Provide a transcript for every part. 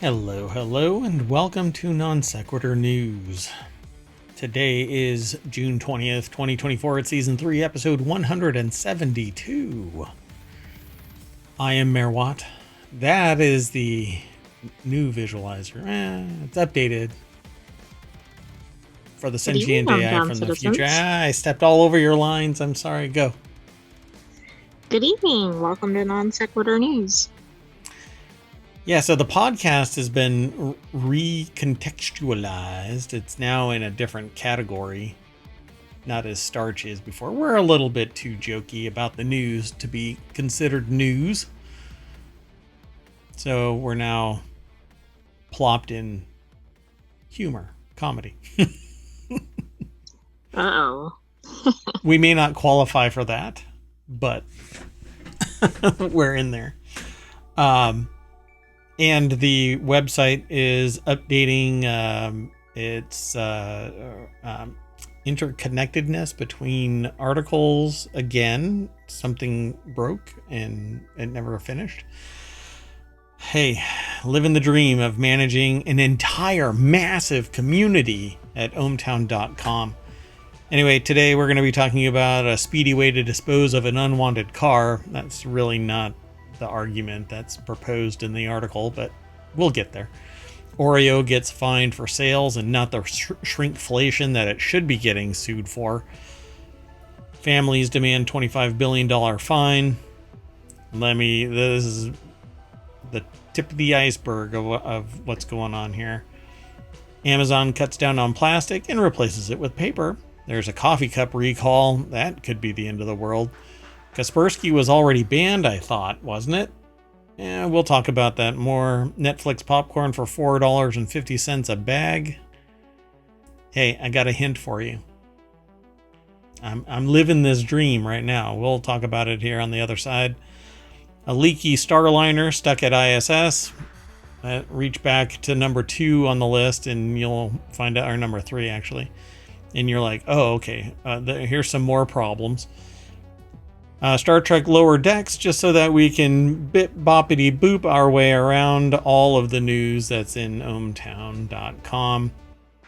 Hello, and welcome to Non Sequitur News. Today is June 20th, 2024. It's Season 3, Episode 172. I am Merwat. That is the new visualizer. It's updated for the sentient AI from the future. I stepped all over your lines. I'm sorry. Go. Good evening. Welcome to Non Sequitur News. Yeah, so the podcast has been recontextualized. It's now in a different category, not as starchy as before. We're a little bit too jokey about the news to be considered news. So we're now plopped in humor, comedy. Uh-oh. We may not qualify for that, but we're in there. And the website is updating its interconnectedness between articles again. Something broke and it never finished. Hey, living the dream of managing an entire massive community at ohmTown.com. Anyway, today we're going to be talking about a speedy way to dispose of an unwanted car. That's really not the argument that's proposed in the article, but we'll get there. Oreo gets fined for sales and not the shrinkflation that it should be getting sued for. Families demand $25 billion fine. This is the tip of the iceberg of what's going on here. Amazon cuts down on plastic and replaces it with paper. There's a coffee cup recall. That could be the end of the world. Kaspersky was already banned, I thought, wasn't it? Yeah, we'll talk about that more. Netflix popcorn for $4.50 a bag. Hey, I got a hint for you. I'm living this dream right now. We'll talk about it here on the other side. A leaky Starliner stuck at ISS. Reach back to number 2 on the list and you'll find out, or number 3 actually. And you're like, oh, okay, here's some more problems. Star Trek Lower Decks, just so that we can boppity boop our way around all of the news that's in ohmTown.com.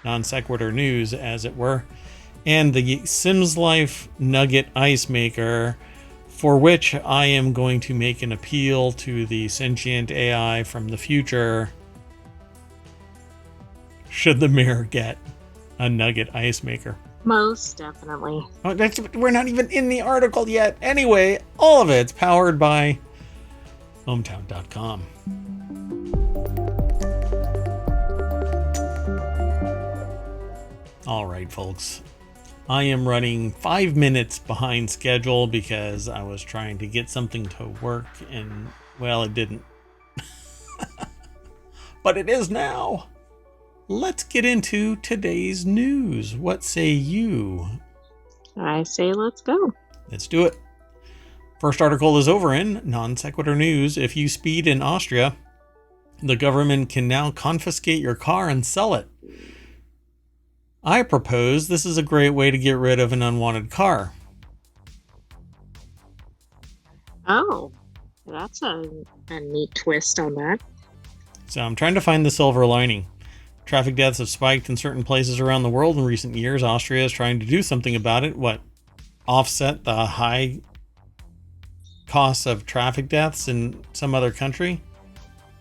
Non sequitur news, as it were. And the Simzlife Nugget Icemaker, for which I am going to make an appeal to the sentient AI from the future. Should the mayor get a Nugget Icemaker? Most definitely. Oh, we're not even in the article yet. Anyway, all of it's powered by ohmTown.com. All right, folks. I am running 5 minutes behind schedule because I was trying to get something to work and, well, it didn't. But it is now. Let's get into today's news. What say you? I say let's go. Let's do it. First article is over in Non Sequitur News. If you speed in Austria, the government can now confiscate your car and sell it. I propose this is a great way to get rid of an unwanted car. Oh, that's a neat twist on that. So I'm trying to find the silver lining. Traffic deaths have spiked in certain places around the world in recent years. Austria is trying to do something about it. What? Offset the high costs of traffic deaths in some other country?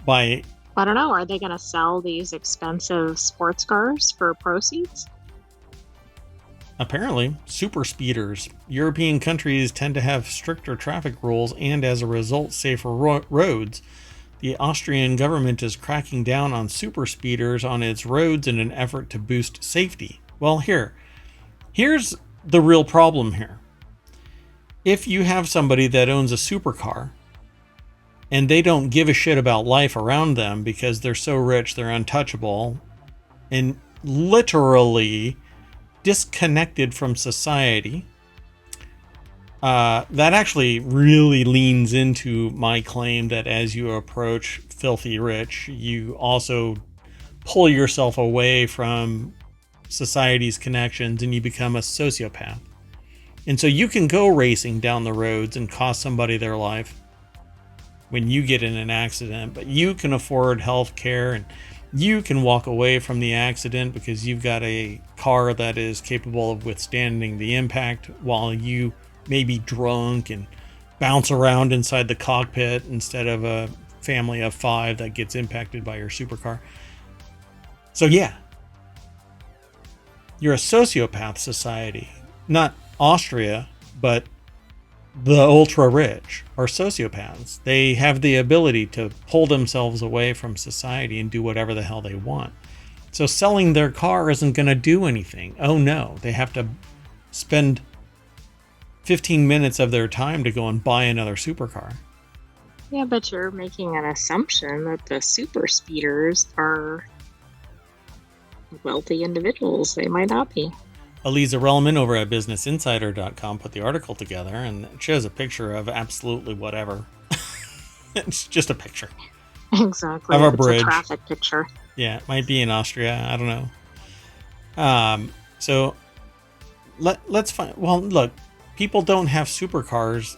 By... I don't know. Are they going to sell these expensive sports cars for proceeds? Apparently, super speeders. European countries tend to have stricter traffic rules and, as a result, safer roads. The Austrian government is cracking down on super speeders on its roads in an effort to boost safety. Well, here's the real problem here. If you have somebody that owns a supercar and they don't give a shit about life around them because they're so rich, they're untouchable, and literally disconnected from society, that actually really leans into my claim that as you approach filthy rich, you also pull yourself away from society's connections and you become a sociopath. And so you can go racing down the roads and cost somebody their life. when you get in an accident, but you can afford health care and you can walk away from the accident because you've got a car that is capable of withstanding the impact while you may be drunk and bounce around inside the cockpit instead of a family of 5 that gets impacted by your supercar. So yeah, you're a sociopath society. Not Austria, but the ultra rich are sociopaths. They have the ability to pull themselves away from society and do whatever the hell they want. So selling their car isn't going to do anything. Oh no, they have to spend 15 minutes of their time to go and buy another supercar. Yeah, but you're making an assumption that the super speeders are wealthy individuals. They might not be. Eliza Relman over at BusinessInsider.com put the article together, and it shows a picture of absolutely whatever. It's just a picture. Exactly. Of a It's bridge. a traffic picture. Yeah, it might be in Austria. I don't know. So let's find. Well, look, people don't have supercars,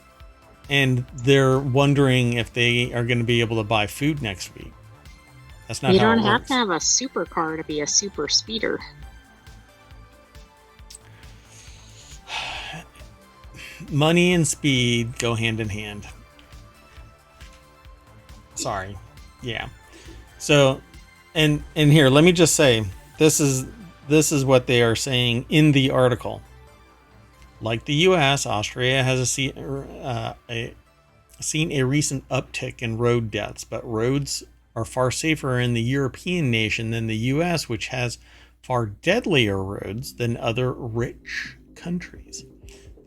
and they're wondering if they are going to be able to buy food next week. That's not You how it don't have works. to have a supercar to be a super speeder. Money and speed go hand in hand. Sorry. Yeah. So, and here, let me just say, this is what they are saying in the article. Like the U.S., Austria has seen a recent uptick in road deaths, but roads are far safer in the European nation than the U.S., which has far deadlier roads than other rich countries.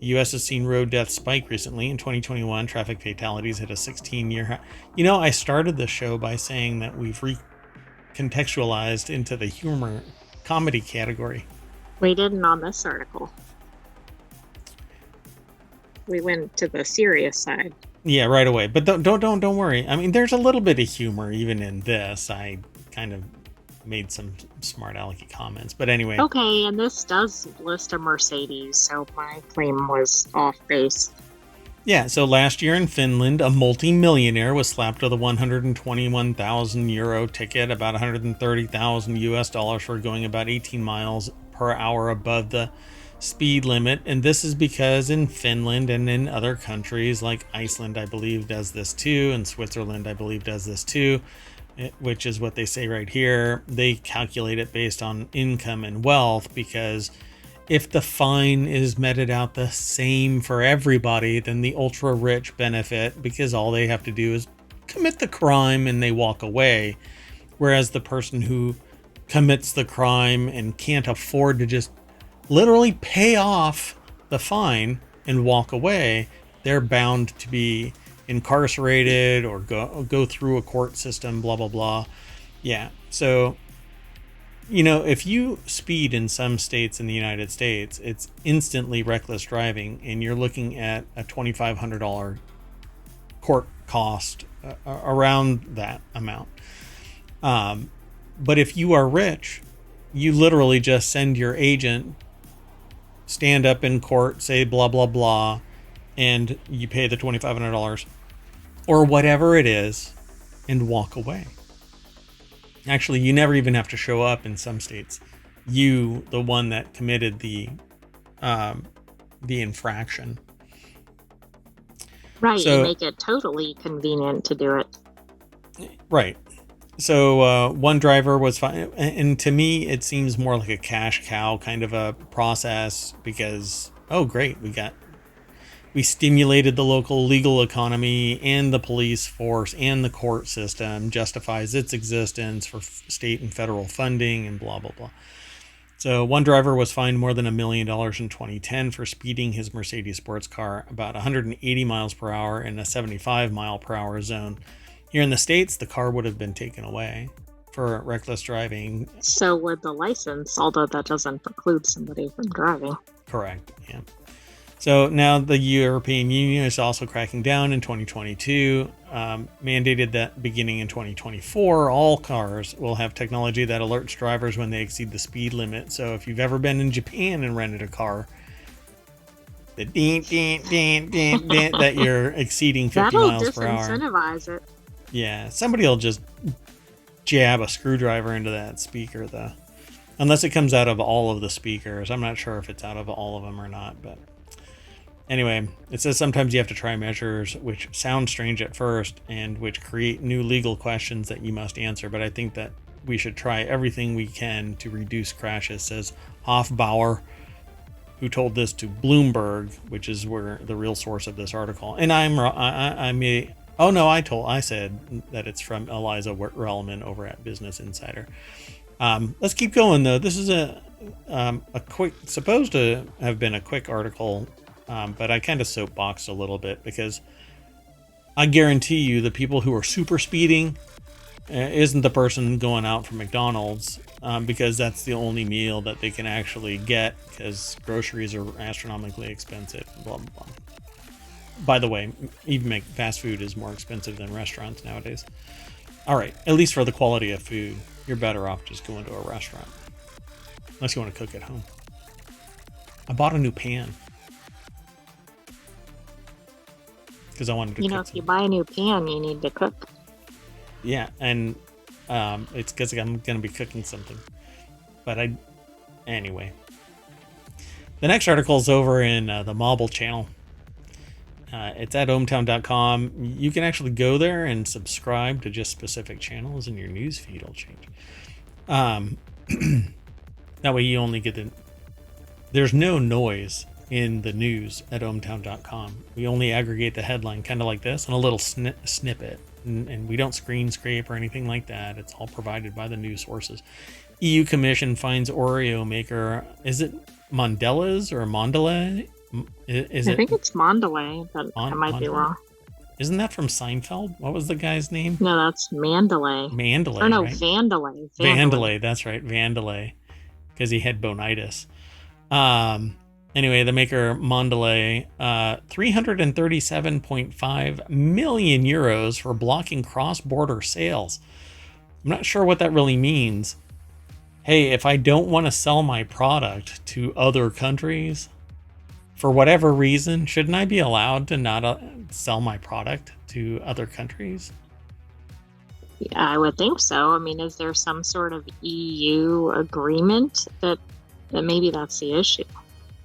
The U.S. has seen road deaths spike recently. In 2021, traffic fatalities hit a 16-year high. You know, I started the show by saying that we've recontextualized into the humor comedy category. We didn't on this article. We went to the serious side. Yeah, right away. But don't worry. I mean, there's a little bit of humor even in this. I kind of made some smart alecky comments, but anyway. Okay, and this does list a Mercedes, so my claim was off base. Yeah, so last year in Finland, a multi-millionaire was slapped with a 121,000 euro ticket, about 130,000 US dollars for going about 18 miles per hour above the speed limit. And this is because in Finland and in other countries like Iceland, I believe, does this too, and Switzerland, I believe, does this too, which is what they say right here. They calculate it based on income and wealth, because if the fine is meted out the same for everybody, then the ultra rich benefit because all they have to do is commit the crime and they walk away. Whereas the person who commits the crime and can't afford to just literally pay off the fine and walk away, they're bound to be incarcerated or go through a court system, blah, blah, blah. Yeah. So, you know, if you speed in some states in the United States, it's instantly reckless driving, and you're looking at a $2,500 court cost around that amount. But if you are rich, you literally just send your agent, stand up in court, say blah, blah, blah, and you pay the $2,500 or whatever it is and walk away. Actually, you never even have to show up in some states. You, the one that committed the infraction. Right, So, you make it totally convenient to do it. Right. So one driver was fine, and to me, it seems more like a cash cow kind of a process because, oh, great, we stimulated the local legal economy, and the police force and the court system justifies its existence for state and federal funding and blah, blah, blah. So one driver was fined more than $1 million in 2010 for speeding his Mercedes sports car about 180 miles per hour in a 75 mile per hour zone. Here in the States, the car would have been taken away for reckless driving. So would the license, although that doesn't preclude somebody from driving. Correct, yeah. So now the European Union is also cracking down in 2022, mandated that beginning in 2024, all cars will have technology that alerts drivers when they exceed the speed limit. So if you've ever been in Japan and rented a car, the ding, that you're exceeding 50 That'll miles per hour. disincentivize it. Yeah, somebody will just jab a screwdriver into that speaker, though. Unless it comes out of all of the speakers. I'm not sure if it's out of all of them or not, but anyway, it says sometimes you have to try measures which sound strange at first and which create new legal questions that you must answer, but I think that we should try everything we can to reduce crashes, says Hofbauer, who told this to Bloomberg, which is where the real source of this article. And I said that it's from Eliza Relman over at Business Insider. Let's keep going, though. This is a quick, supposed to have been a quick article, but I kind of soapboxed a little bit because I guarantee you the people who are super speeding isn't the person going out for McDonald's, because that's the only meal that they can actually get because groceries are astronomically expensive, blah, blah, blah. By the way, even fast food is more expensive than restaurants nowadays. All right, at least for the quality of food, you're better off just going to a restaurant. Unless you want to cook at home. I bought a new pan. Because I wanted to cook if you buy a new pan, you need to cook. Yeah, and it's because I'm going to be cooking something. But anyway. The next article is over in the Mobile channel. It's at ohmTown.com. You can actually go there and subscribe to just specific channels, and your news feed will change. That way you only get there's no noise in the news at ohmTown.com. We only aggregate the headline kind of like this and a little snippet. And we don't screen scrape or anything like that. It's all provided by the news sources. EU Commission finds Oreo maker. Is it Mondelez or Mondelez? I think it's Mondelez, but I might be wrong. Isn't that from Seinfeld? What was the guy's name? No, that's Mandalay. Mandalay. Or no, right? Vandalay. Vandalay, that's right. Vandalay. Because he had bonitis. Anyway, the maker Mondelez, 337.5 million euros for blocking cross-border sales. I'm not sure what that really means. Hey, if I don't want to sell my product to other countries, for whatever reason, shouldn't I be allowed to not sell my product to other countries? Yeah, I would think so. I mean, is there some sort of EU agreement that maybe that's the issue?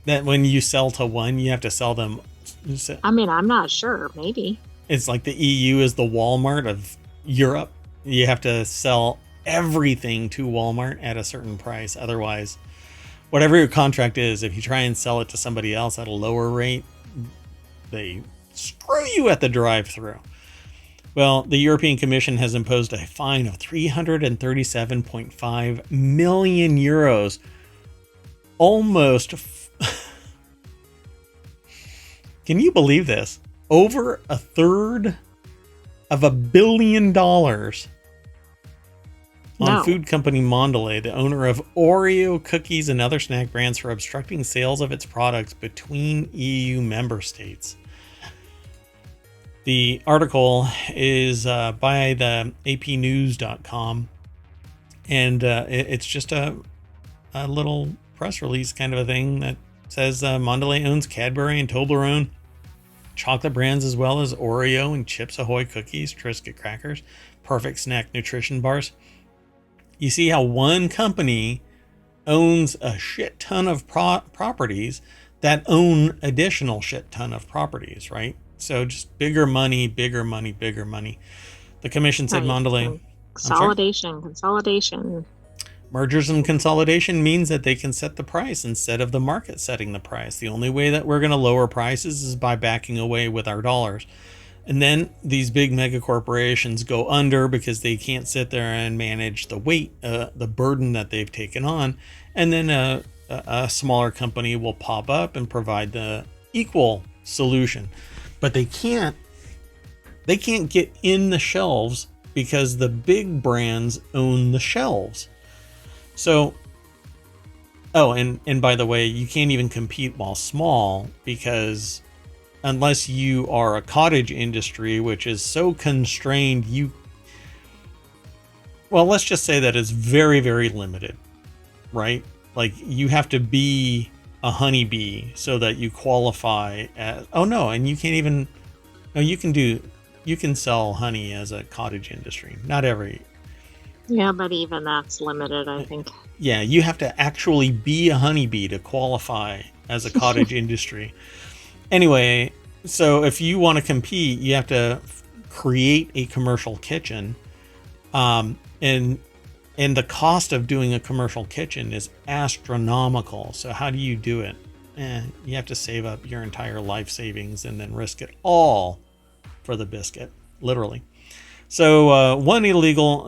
That when you sell to one, you have to sell them. I mean, I'm not sure. Maybe. It's like the EU is the Walmart of Europe. You have to sell everything to Walmart at a certain price. Otherwise, whatever your contract is, if you try and sell it to somebody else at a lower rate, they screw you at the drive-thru. Well, the European Commission has imposed a fine of 337.5 million euros. Almost. Can you believe this? Over a third of $1 billion on food company Mondelez, the owner of Oreo cookies and other snack brands, for obstructing sales of its products between EU member states. The article is by the apnews.com, and it's just a little press release kind of a thing that says Mondelez owns Cadbury and Toblerone chocolate brands, as well as Oreo and Chips Ahoy cookies, Triscuit crackers, Perfect Snack nutrition bars. You see how one company owns a shit ton of properties that own additional shit ton of properties, right? So just bigger money, bigger money, bigger money. The commission said Mondelez... Consolidation. Mergers and consolidation means that they can set the price instead of the market setting the price. The only way that we're going to lower prices is by backing away with our dollars. And then these big mega corporations go under because they can't sit there and manage the weight, the burden that they've taken on. And then a smaller company will pop up and provide the equal solution. But they can't get in the shelves because the big brands own the shelves. So, and by the way, you can't even compete while small, because unless you are a cottage industry, which is so constrained, let's just say that it's very, very limited, right? Like, you have to be a honeybee so that you qualify as, oh no, and you can't even, no, you can sell honey as a cottage industry. Not every, Yeah, but even that's limited, I think. yeah, you have to actually be a honeybee to qualify as a cottage industry. Anyway, so if you want to compete, you have to create a commercial kitchen. And the cost of doing a commercial kitchen is astronomical. So how do you do it? You have to save up your entire life savings and then risk it all for the biscuit, literally. So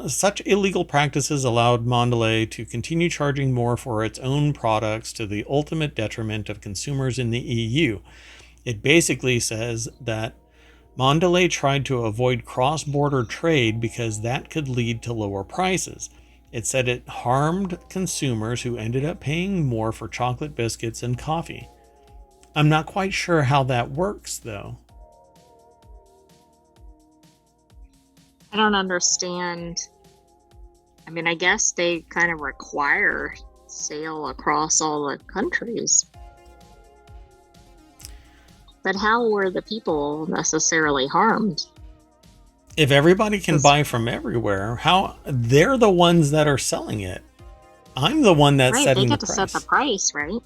such illegal practices allowed Mondelez to continue charging more for its own products to the ultimate detriment of consumers in the EU. It basically says that Mondelez tried to avoid cross-border trade because that could lead to lower prices. It said it harmed consumers who ended up paying more for chocolate biscuits and coffee. I'm not quite sure how that works, though. I don't understand. I mean, I guess they kind of require sale across all the countries. But how were the people necessarily harmed? If everybody can buy from everywhere, how they're the ones that are selling it. I'm the one that's setting the price. They get to set the price, right?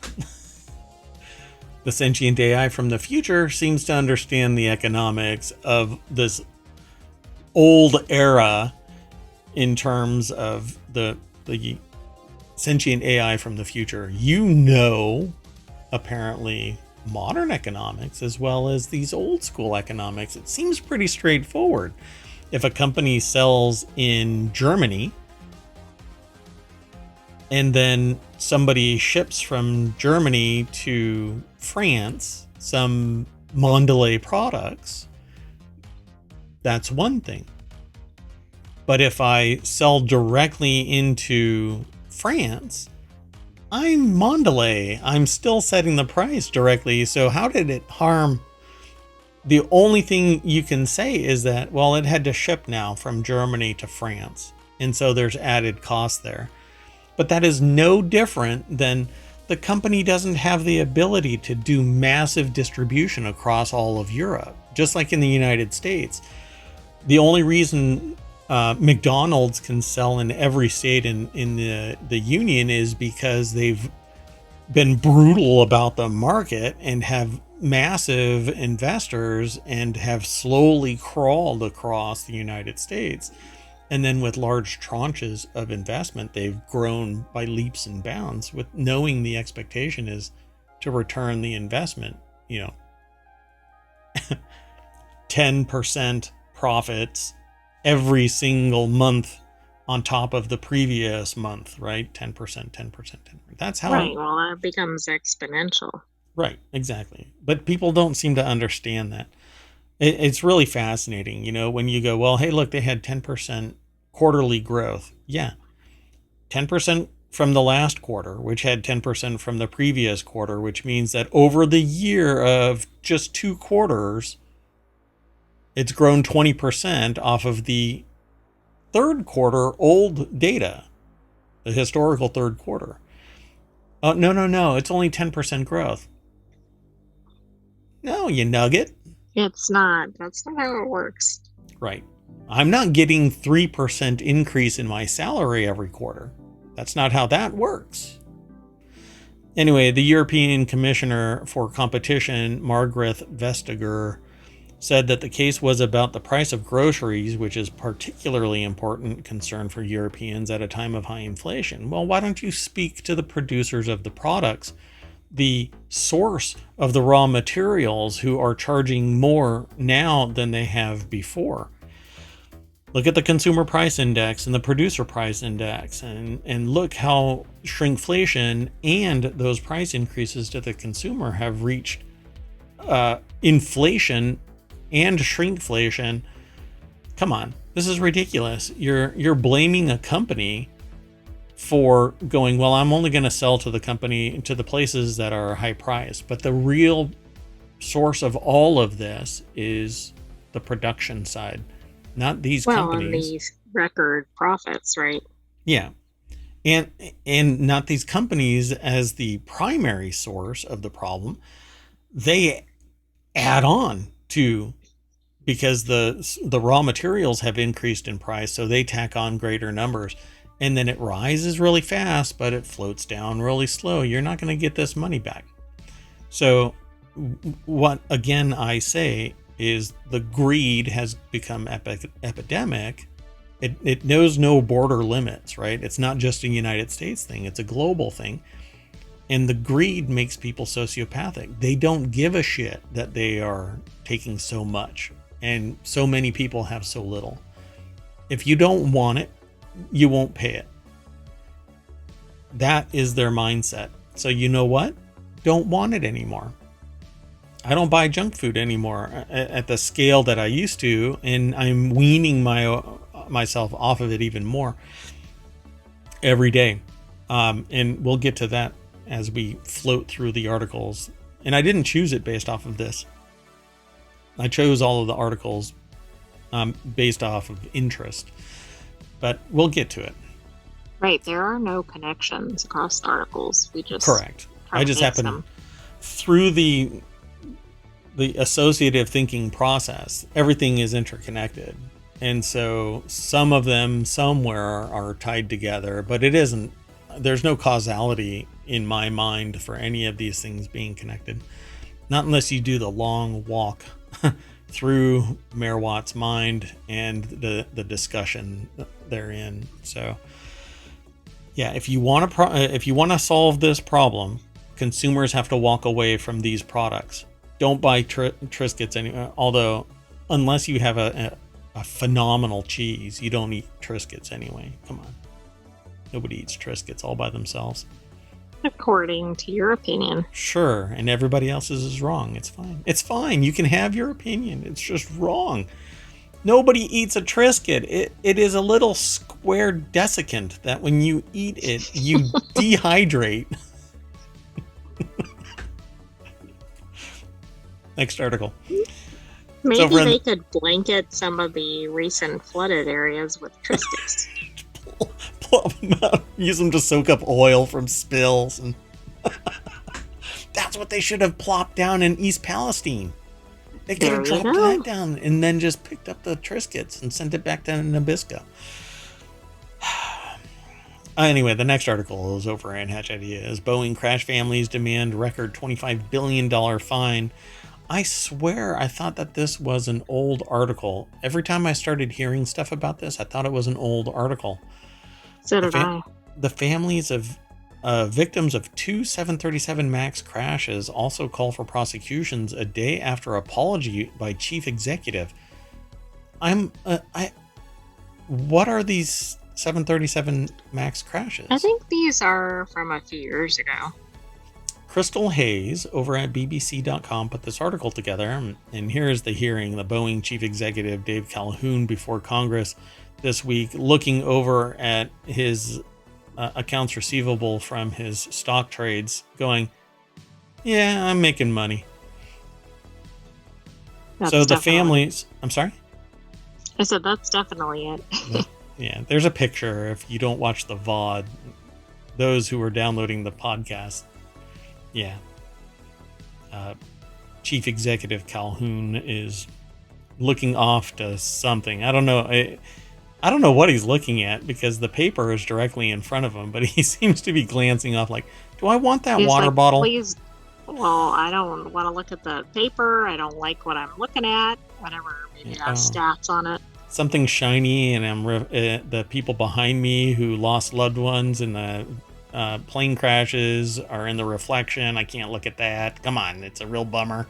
The sentient AI from the future seems to understand the economics of this old era in terms of the sentient AI from the future. You know, apparently, modern economics as well as these old school economics. It seems pretty straightforward. If a company sells in Germany and then somebody ships from Germany to France some Mondelez products, that's one thing. But if I sell directly into France, I'm Mondelez. I'm still setting the price directly. So how did it harm? The only thing you can say is that, well, it had to ship now from Germany to France. And so there's added cost there. But that is no different than the company doesn't have the ability to do massive distribution across all of Europe, just like in the United States. The only reason McDonald's can sell in every state in the union is because they've been brutal about the market and have massive investors and have slowly crawled across the United States. And then with large tranches of investment, they've grown by leaps and bounds, with knowing the expectation is to return the investment, 10% profits every single month on top of the previous month, right? 10%, 10%, 10%. That's how. Right. Well, that becomes exponential. Right. Exactly. But people don't seem to understand that. It's really fascinating, when you go, well, hey, look, they had 10% quarterly growth. Yeah. 10% from the last quarter, which had 10% from the previous quarter, which means that over the year of just 2 quarters, it's grown 20% off of the third quarter old data, the historical third quarter. Oh, no. It's only 10% growth. No, you nugget. It's not. That's not how it works. Right. I'm not getting 3% increase in my salary every quarter. That's not how that works. Anyway, the European Commissioner for Competition, Margrethe Vestager, said that the case was about the price of groceries, which is particularly important concern for Europeans at a time of high inflation. Well, why don't you speak to the producers of the products, the source of the raw materials, who are charging more now than they have before? Look at the consumer price index and the producer price index, and look how shrinkflation and those price increases to the consumer have reached inflation and shrinkflation. Come on, this is ridiculous. You're blaming a company for going, well, I'm only going to sell to the places that are high priced, but the real source of all of this is the production side, not these companies. And these record profits, right? Yeah. and not these companies as the primary source of the problem. They add on to, because the raw materials have increased in price, so they tack on greater numbers, and then it rises really fast, but it floats down really slow. You're not going to get this money back. So what again I say is the greed has become epidemic. It knows no border limits, right? It's not just a United States thing, it's a global thing. And the greed makes people sociopathic. They don't give a shit that they are taking so much, and so many people have so little. If you don't want it, you won't pay it. That is their mindset. So you know what? Don't want it anymore. I don't buy junk food anymore at the scale that I used to, and I'm weaning myself off of it even more every day. And we'll get to that as we float through the articles. And I didn't choose it based off of this. I chose all of the articles based off of interest, but we'll get to it. Right, there are no connections across articles. We just correct. I just happen through the associative thinking process. Everything is interconnected, and so some of them somewhere are tied together, but it isn't. There's no causality in my mind for any of these things being connected, not unless you do the long walk through Mayor Watt's mind and the discussion therein. So yeah, if you want to solve this problem, consumers have to walk away from these products. Don't buy Triscuits anymore. Although, unless you have a phenomenal cheese, you don't eat Triscuits anyway. Come on, nobody eats Triscuits all by themselves. According to your opinion. Sure, and everybody else's is wrong. It's fine. It's fine. You can have your opinion. It's just wrong. Nobody eats a Triscuit. It is a little square desiccant that when you eat it, you dehydrate. Next article. Maybe they could blanket some of the recent flooded areas with Triscuits. Plop them out. Use them to soak up oil from spills. And that's what they should have plopped down in East Palestine. They could have dropped that down and then just picked up the Triscuits and sent it back to Nabisco. Anyway, the next article is over at Hatch Ideas. Boeing crash families demand record $25 billion fine. I swear I thought that this was an old article. Every time I started hearing stuff about this, I thought it was an old article. So did I. The families of victims of two 737 MAX crashes also call for prosecutions a day after apology by chief executive. What are these 737 MAX crashes? I think these are from a few years ago. Crystal Hayes over at BBC.com put this article together, and here's the hearing. The Boeing chief executive Dave Calhoun before Congress this week, looking over at his accounts receivable from his stock trades, going, yeah, I'm making money. So the families, I'm sorry? I said that's definitely it. Yeah, there's a picture. If you don't watch the VOD, those who are downloading the podcast, yeah. Chief Executive Calhoun is looking off to something. I don't know. I don't know what he's looking at because the paper is directly in front of him, but he seems to be glancing off like, do I want that water bottle? Please. Well, I don't want to look at the paper. I don't like what I'm looking at. Whatever. Maybe it has stats on it. Something shiny, and the people behind me who lost loved ones in the plane crashes are in the reflection. I can't look at that. Come on, it's a real bummer.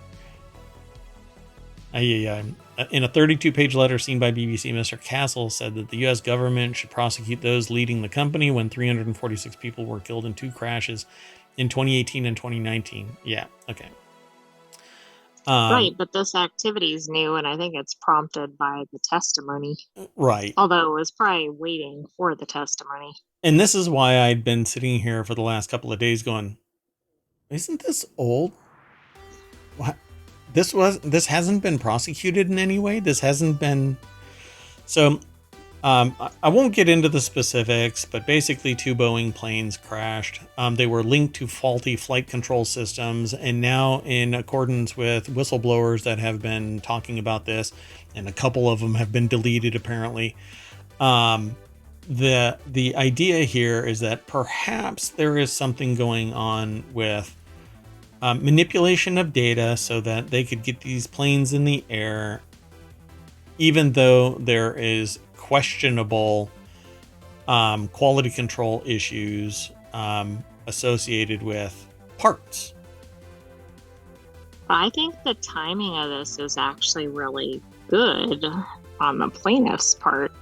In a 32-page letter seen by BBC, Mr. Castle said that the U.S. government should prosecute those leading the company when 346 people were killed in two crashes in 2018 and 2019. Yeah, okay. Right, but this activity is new, and I think it's prompted by the testimony. Right. Although it was probably waiting for the testimony. And this is why I'd been sitting here for the last couple of days going, isn't this old? What? This hasn't been prosecuted in any way. This hasn't been. So I won't get into the specifics, but basically 2 Boeing planes crashed. They were linked to faulty flight control systems, and now, in accordance with whistleblowers that have been talking about this, and a couple of them have been deleted apparently, the idea here is that perhaps there is something going on with manipulation of data so that they could get these planes in the air, even though there is questionable quality control issues associated with parts. I think the timing of this is actually really good on the plaintiff's part.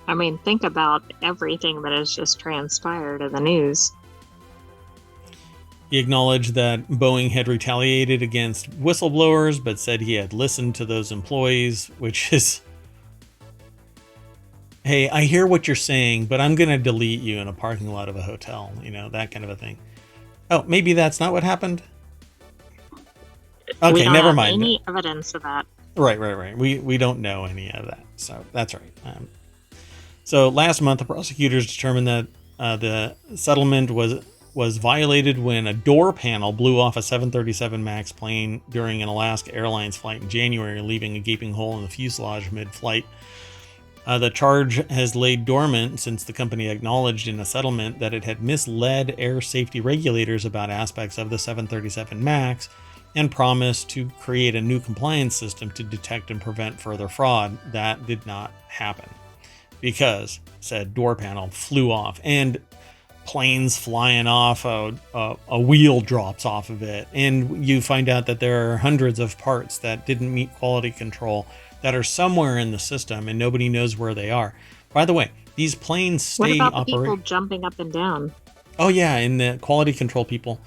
I mean, think about everything that has just transpired in the news. He acknowledged that Boeing had retaliated against whistleblowers, but said he had listened to those employees, which is, hey, I hear what you're saying, but I'm going to delete you in a parking lot of a hotel, that kind of a thing. Oh, maybe that's not what happened? Okay, we don't never have mind. Any evidence of that. Right. We don't know any of that, so that's right. So last month, the prosecutors determined that the settlement was violated when a door panel blew off a 737 MAX plane during an Alaska Airlines flight in January, leaving a gaping hole in the fuselage mid-flight. The charge has laid dormant since the company acknowledged in a settlement that it had misled air safety regulators about aspects of the 737 MAX and promised to create a new compliance system to detect and prevent further fraud. That did not happen because said door panel flew off, and planes flying off, a wheel drops off of it, and you find out that there are hundreds of parts that didn't meet quality control that are somewhere in the system and nobody knows where they are. By the way, these planes stay What about the people jumping up and down? Oh yeah, and the quality control people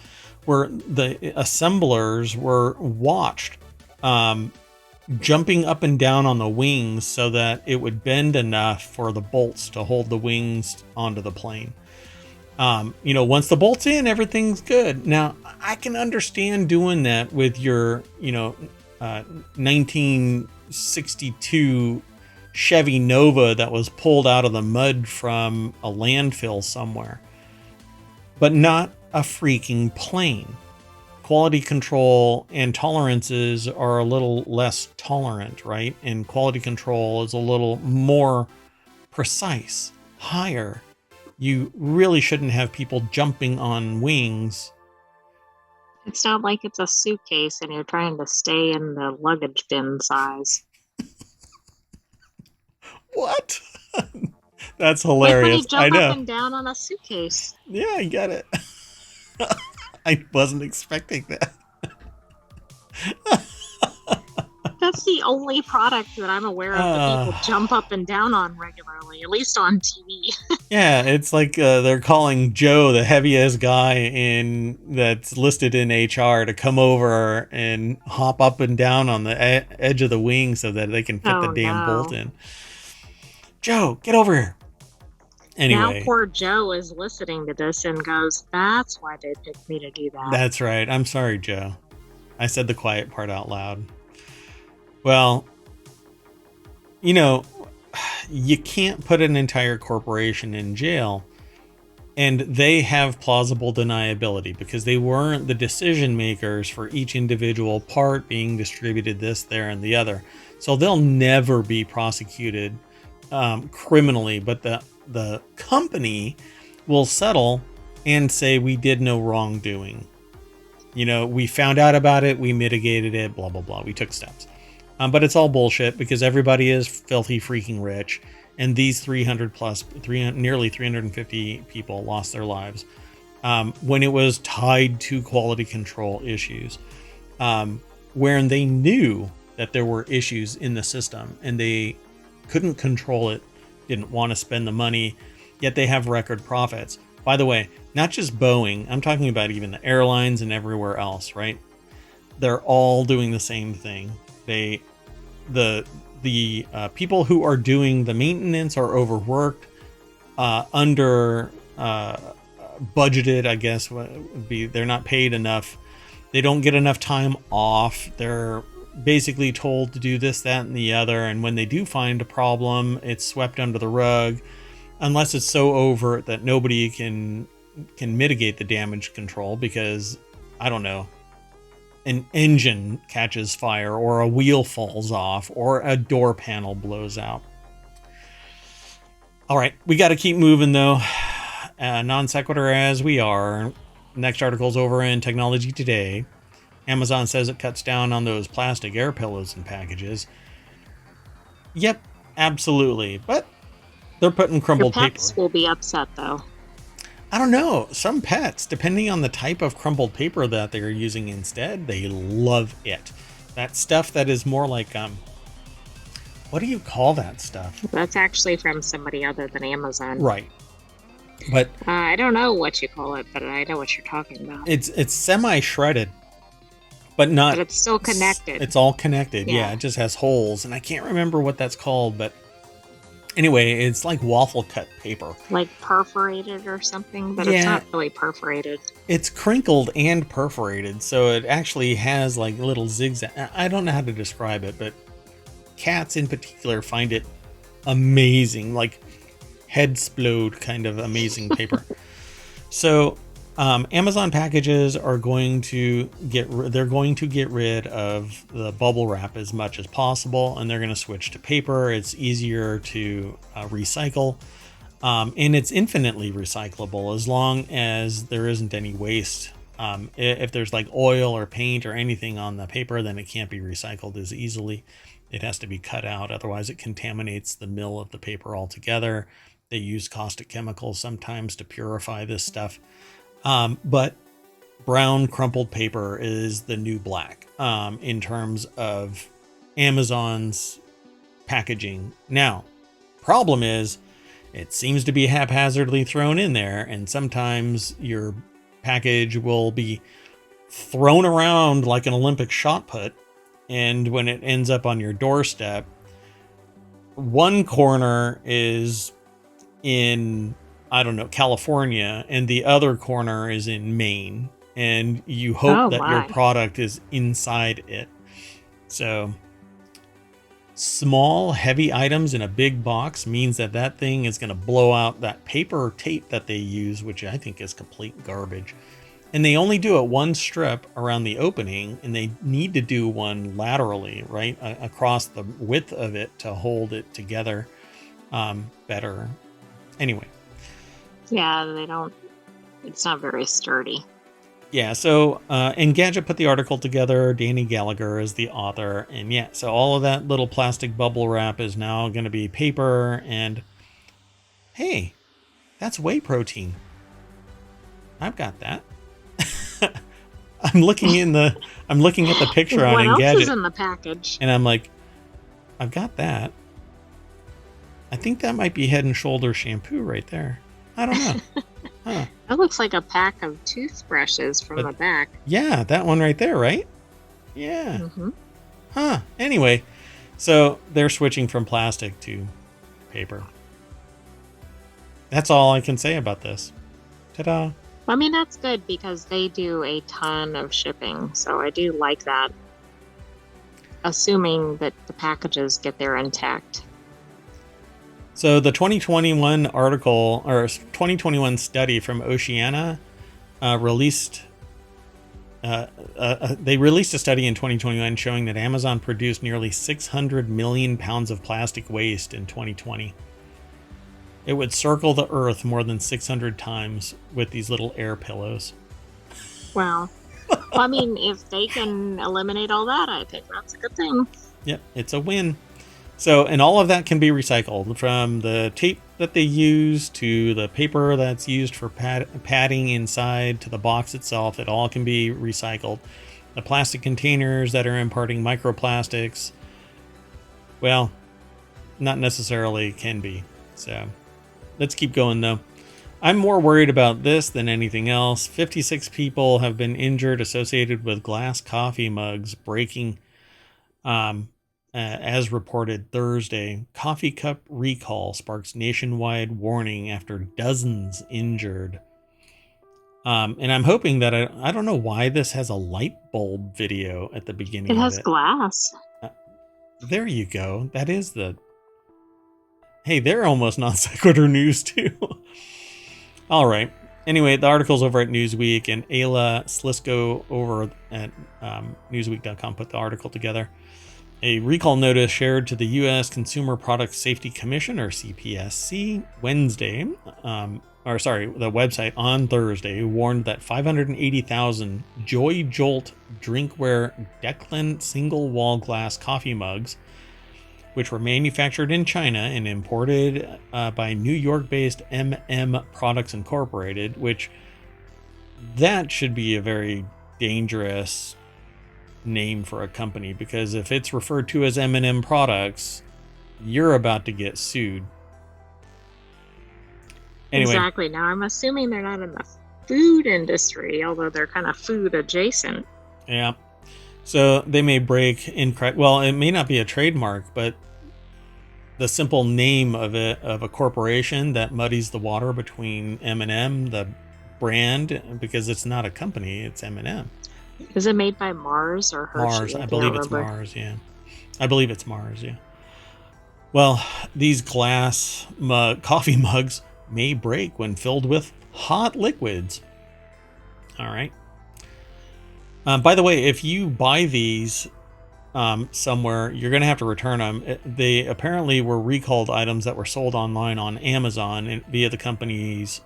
were, the assemblers were watched jumping up and down on the wings so that it would bend enough for the bolts to hold the wings onto the plane. Once the bolt's in, everything's good. Now, I can understand doing that with your, 1962 Chevy Nova that was pulled out of the mud from a landfill somewhere, but not a freaking plane. Quality control and tolerances are a little less tolerant, right? And quality control is a little more precise, higher. You really shouldn't have people jumping on wings. It's not like it's a suitcase and you're trying to stay in the luggage bin size. What? That's hilarious. Like when you jump I know. up and down on a suitcase. Yeah, I get it. I wasn't expecting that. That's the only product that I'm aware of that people jump up and down on regularly, at least on TV. Yeah, it's like they're calling Joe, the heaviest guy that's listed in HR, to come over and hop up and down on the edge of the wing so that they can fit the damn bolt in. Joe, get over here. Anyway, now poor Joe is listening to this and goes, that's why they picked me to do that. That's right. I'm sorry, Joe. I said the quiet part out loud. Well, you can't put an entire corporation in jail, and they have plausible deniability because they weren't the decision makers for each individual part being distributed this, there, and the other. So they'll never be prosecuted criminally, but the company will settle and say we did no wrongdoing. We found out about it, we mitigated it, blah, blah, blah. We took steps. But it's all bullshit because everybody is filthy freaking rich. And these nearly 350 people lost their lives when it was tied to quality control issues, wherein they knew that there were issues in the system and they couldn't control it, didn't want to spend the money, yet they have record profits. By the way, not just Boeing, I'm talking about even the airlines and everywhere else, right? They're all doing the same thing. The people who are doing the maintenance are overworked, under budgeted, I guess would be. They're not paid enough. They don't get enough time off. They're basically told to do this, that, and the other. And when they do find a problem, it's swept under the rug, unless it's so overt that nobody can mitigate the damage control because, I don't know, an engine catches fire or a wheel falls off or a door panel blows out. All right, we got to keep moving though. Non sequitur as we are. Next article's over in Technology Today. Amazon says it cuts down on those plastic air pillows and packages. Yep, absolutely. But they're putting crumbled Your pets paper. will be upset though. I don't know. Some pets, depending on the type of crumpled paper that they're using instead, they love it. That stuff that is more like, what do you call that stuff? That's actually from somebody other than Amazon. Right. But I don't know what you call it, but I know what you're talking about. It's semi-shredded, but not... But it's still connected. It's all connected. Yeah, it just has holes, and I can't remember what that's called, but anyway, it's like waffle cut paper. Like perforated or something, but it's not really perforated. It's crinkled and perforated, so it actually has like little zigzag. I don't know how to describe it, but cats in particular find it amazing, like head explode kind of amazing paper. So Amazon packages are going to get rid of the bubble wrap as much as possible, and they're going to switch to paper. It's easier to recycle, and it's infinitely recyclable as long as there isn't any waste. If there's like oil or paint or anything on the paper, then it can't be recycled as easily. It has to be cut out, otherwise it contaminates the mill of the paper altogether. They use caustic chemicals sometimes to purify this stuff. But brown crumpled paper is the new black in terms of Amazon's packaging. Now, problem is it seems to be haphazardly thrown in there, and sometimes your package will be thrown around like an Olympic shot put, and when it ends up on your doorstep, one corner is in, I don't know, California, and the other corner is in Maine, and you hope that your product is inside it. So small, heavy items in a big box means that thing is going to blow out that paper tape that they use, which I think is complete garbage. And they only do it one strip around the opening, and they need to do one laterally, right, across the width of it to hold it together better. Anyway. Yeah, they don't, it's not very sturdy. Yeah, so Engadget put the article together. Danny Gallagher is the author. And yeah, so all of that little plastic bubble wrap is now going to be paper. And hey, that's whey protein. I've got that. I'm looking at the picture on Engadget. What else is in the package? And I'm like, I've got that. I think that might be Head and Shoulders shampoo right there. I don't know. Huh. That looks like a pack of toothbrushes from the back. Yeah, that one right there, right? Yeah. Mm-hmm. Huh. Anyway, so they're switching from plastic to paper. That's all I can say about this. Ta-da. I mean, that's good because they do a ton of shipping, so I do like that. Assuming that the packages get there intact. So the 2021 article, or 2021 study from Oceana released they released a study in 2021 showing that Amazon produced nearly 600 million pounds of plastic waste in 2020. It would circle the earth more than 600 times with these little air pillows. Wow. Well, I mean, if they can eliminate all that, I think that's a good thing. Yep, it's a win. So, and all of that can be recycled, from the tape that they use to the paper that's used for padding inside to the box itself. It all can be recycled. The plastic containers that are imparting microplastics, well, not necessarily can be. So let's keep going though. I'm more worried about this than anything else. 56 people have been injured associated with glass coffee mugs breaking. As reported Thursday, coffee cup recall sparks nationwide warning after dozens injured. And I'm hoping that I don't know why this has a light bulb video at the beginning It of has it. glass. There you go. That is the... Hey, they're almost non sequitur news too. All right. Anyway, the article's over at Newsweek, and Ayla Slisko over at Newsweek.com put the article together. A recall notice shared to the U.S. Consumer Product Safety Commission, or CPSC, Wednesday, the website on Thursday, warned that 580,000 Joy Jolt drinkware Declan single-wall glass coffee mugs, which were manufactured in China and imported by New York-based Products Incorporated, which that should be a very dangerous name for a company, because if it's referred to as Products, you're about to get sued. Anyway, exactly. Now, I'm assuming they're not in the food industry, although they're kind of food adjacent. Yeah. So they may break incorrect. Well, it may not be a trademark, but the simple name of a corporation that muddies the water between M&M, the brand, because it's not a company, it's M&M. Is it made by Mars or Hershey? Mars, I believe it's Mars. Yeah, I believe it's Mars. Yeah. Well, these glass coffee mugs may break when filled with hot liquids. All right. By the way, if you buy these somewhere, you're going to have to return them. They apparently were recalled items that were sold online on Amazon and via the company's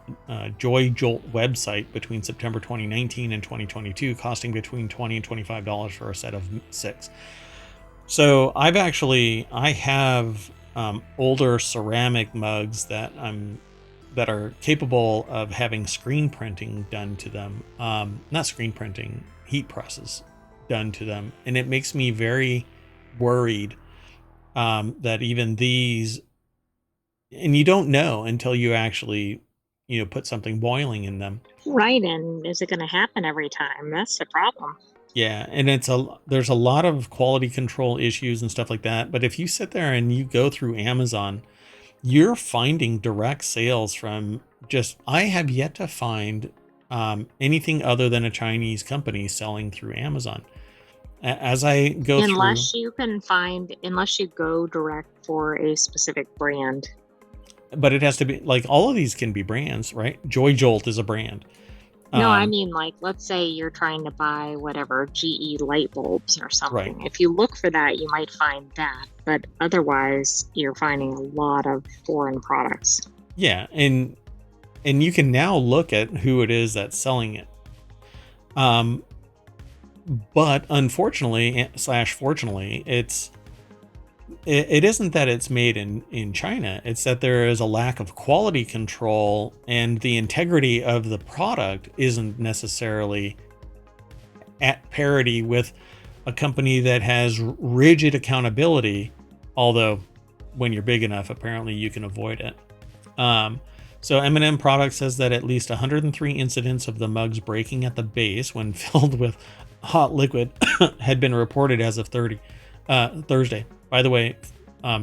Joy Jolt website between September 2019 and 2022, costing between $20 and $25 for a set of 6. So I have older ceramic mugs that are capable of having screen printing done to them. Not screen printing, heat presses done to them, and it makes me very worried that even these, and you don't know until you actually put something boiling in them, right? And is it going to happen every time? That's the problem. Yeah, and there's a lot of quality control issues and stuff like that, but if you sit there and you go through Amazon, you're finding direct sales from I have yet to find anything other than a Chinese company selling through Amazon. As I go unless you go direct for a specific brand. But it has to be like, all of these can be brands, right? Joy Jolt is a brand. No, I mean, like, let's say you're trying to buy whatever GE light bulbs or something. Right. If you look for that, you might find that, but otherwise you're finding a lot of foreign products. Yeah, and you can now look at who it is that's selling it. But unfortunately / fortunately, it isn't that it's made in China. It's that there is a lack of quality control, and the integrity of the product isn't necessarily at parity with a company that has rigid accountability. Although when you're big enough, apparently you can avoid it. So M&M Products says that at least 103 incidents of the mugs breaking at the base when filled with hot liquid had been reported as of Thursday. By the way,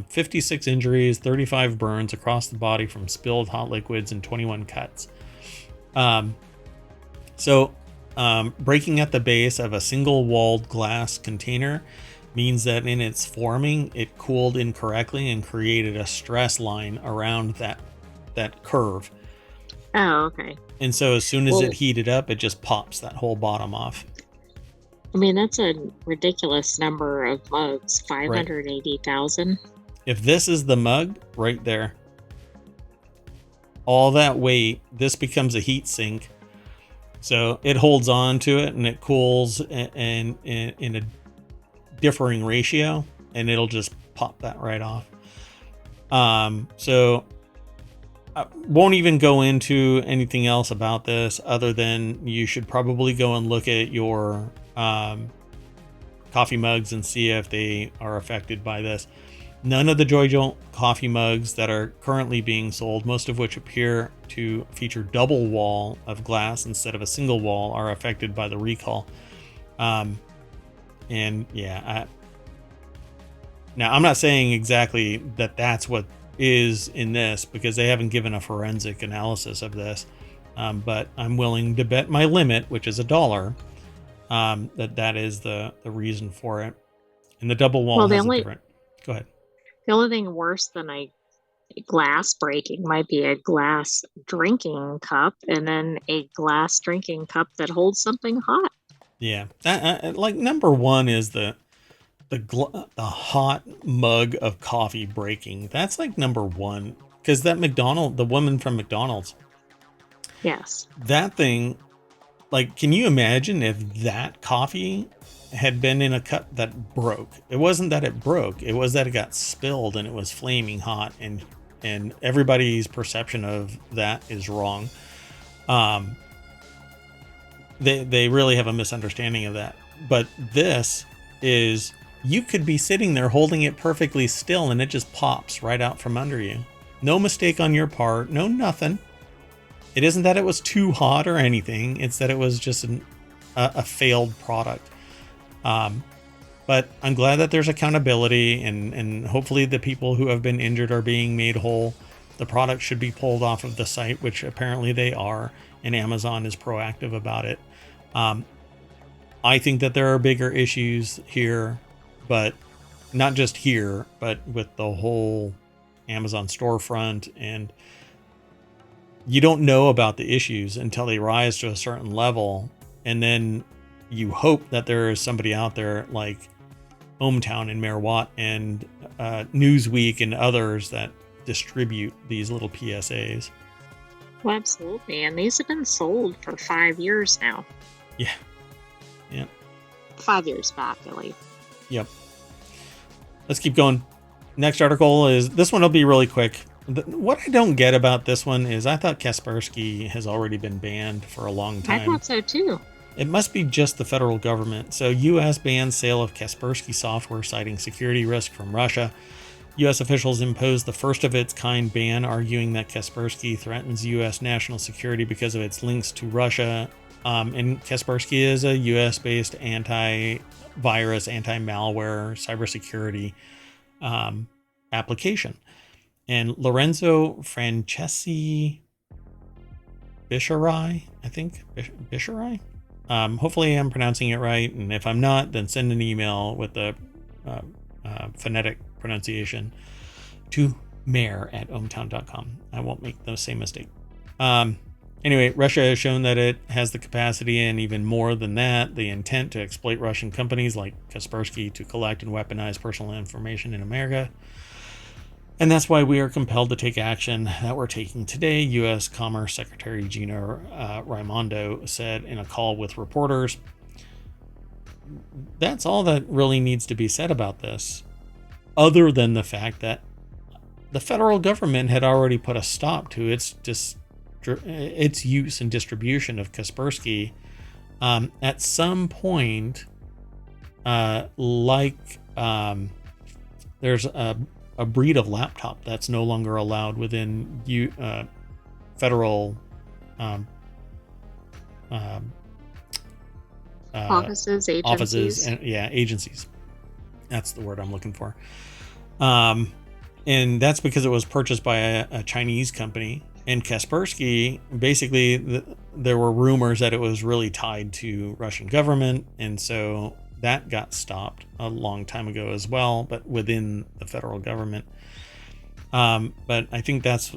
56 injuries, 35 burns across the body from spilled hot liquids, and 21 cuts. Breaking at the base of a single-walled glass container means that in its forming, it cooled incorrectly and created a stress line around that curve. Oh, okay. And so as soon as it heated up, it just pops that whole bottom off. I mean, that's a ridiculous number of mugs, 580,000. Right. If this is the mug right there, all that weight, this becomes a heat sink. So it holds on to it and it cools in a differing ratio, and it'll just pop that right off. So I won't even go into anything else about this other than you should probably go and look at your coffee mugs and see if they are affected by this. None of the Joy Jolt coffee mugs that are currently being sold, most of which appear to feature double wall of glass instead of a single wall, are affected by the recall. Now I'm not saying exactly that that's what is in this, because they haven't given a forensic analysis of this. But I'm willing to bet my limit, which is $1, that is the reason for it. And the double wall Well, has a different. Go ahead. the only thing worse than a glass breaking might be a glass drinking cup, and then a glass drinking cup that holds something hot. Yeah, like number one is the hot mug of coffee breaking. That's like number one, because the woman from McDonald's, Yes. that thing, like, can you imagine if that coffee had been in a cup that broke? It wasn't that it broke, it was that it got spilled and it was flaming hot, and everybody's perception of that is wrong. They really have a misunderstanding of that. But this is, you could be sitting there holding it perfectly still and it just pops right out from under you. No mistake on your part, no nothing. It isn't that it was too hot or anything, it's that it was just a failed product. But I'm glad that there's accountability, and hopefully the people who have been injured are being made whole. The product should be pulled off of the site, which apparently they are, and Amazon is proactive about it. I think that there are bigger issues here, but not just here, but with the whole Amazon storefront, and you don't know about the issues until they rise to a certain level, and then you hope that there is somebody out there like ohmTown and Mayor Watt and Newsweek and others that distribute these little PSAs. Well, absolutely. And these have been sold for 5 years now. Yeah. 5 years back, at least. Yep. Let's keep going. Next article is, this one will be really quick. What I don't get about this one is I thought Kaspersky has already been banned for a long time. I thought so too. It must be just the federal government. So U.S. bans sale of Kaspersky software, citing security risk from Russia. U.S. officials imposed the first of its kind ban, arguing that Kaspersky threatens U.S. national security because of its links to Russia. And Kaspersky is a U.S.-based antivirus, anti-malware, cybersecurity application. And Lorenzo Franceschi Bisharai, I think, Bisharai? Hopefully I'm pronouncing it right, and if I'm not, then send an email with the phonetic pronunciation to mayor@ohmTown.com. I won't make the same mistake. Anyway, Russia has shown that it has the capacity, and even more than that, the intent to exploit Russian companies like Kaspersky to collect and weaponize personal information in America. And that's why we are compelled to take action that we're taking today, U.S. Commerce Secretary Gina Raimondo said in a call with reporters. That's all that really needs to be said about this, other than the fact that the federal government had already put a stop to its use and distribution of Kaspersky. At some point, there's a breed of laptop that's no longer allowed within federal Offices, agencies. Agencies. That's the word I'm looking for. And that's because it was purchased by a Chinese company. And Kaspersky, basically, there were rumors that it was really tied to Russian government, and so that got stopped a long time ago as well, but within the federal government. But I think that's,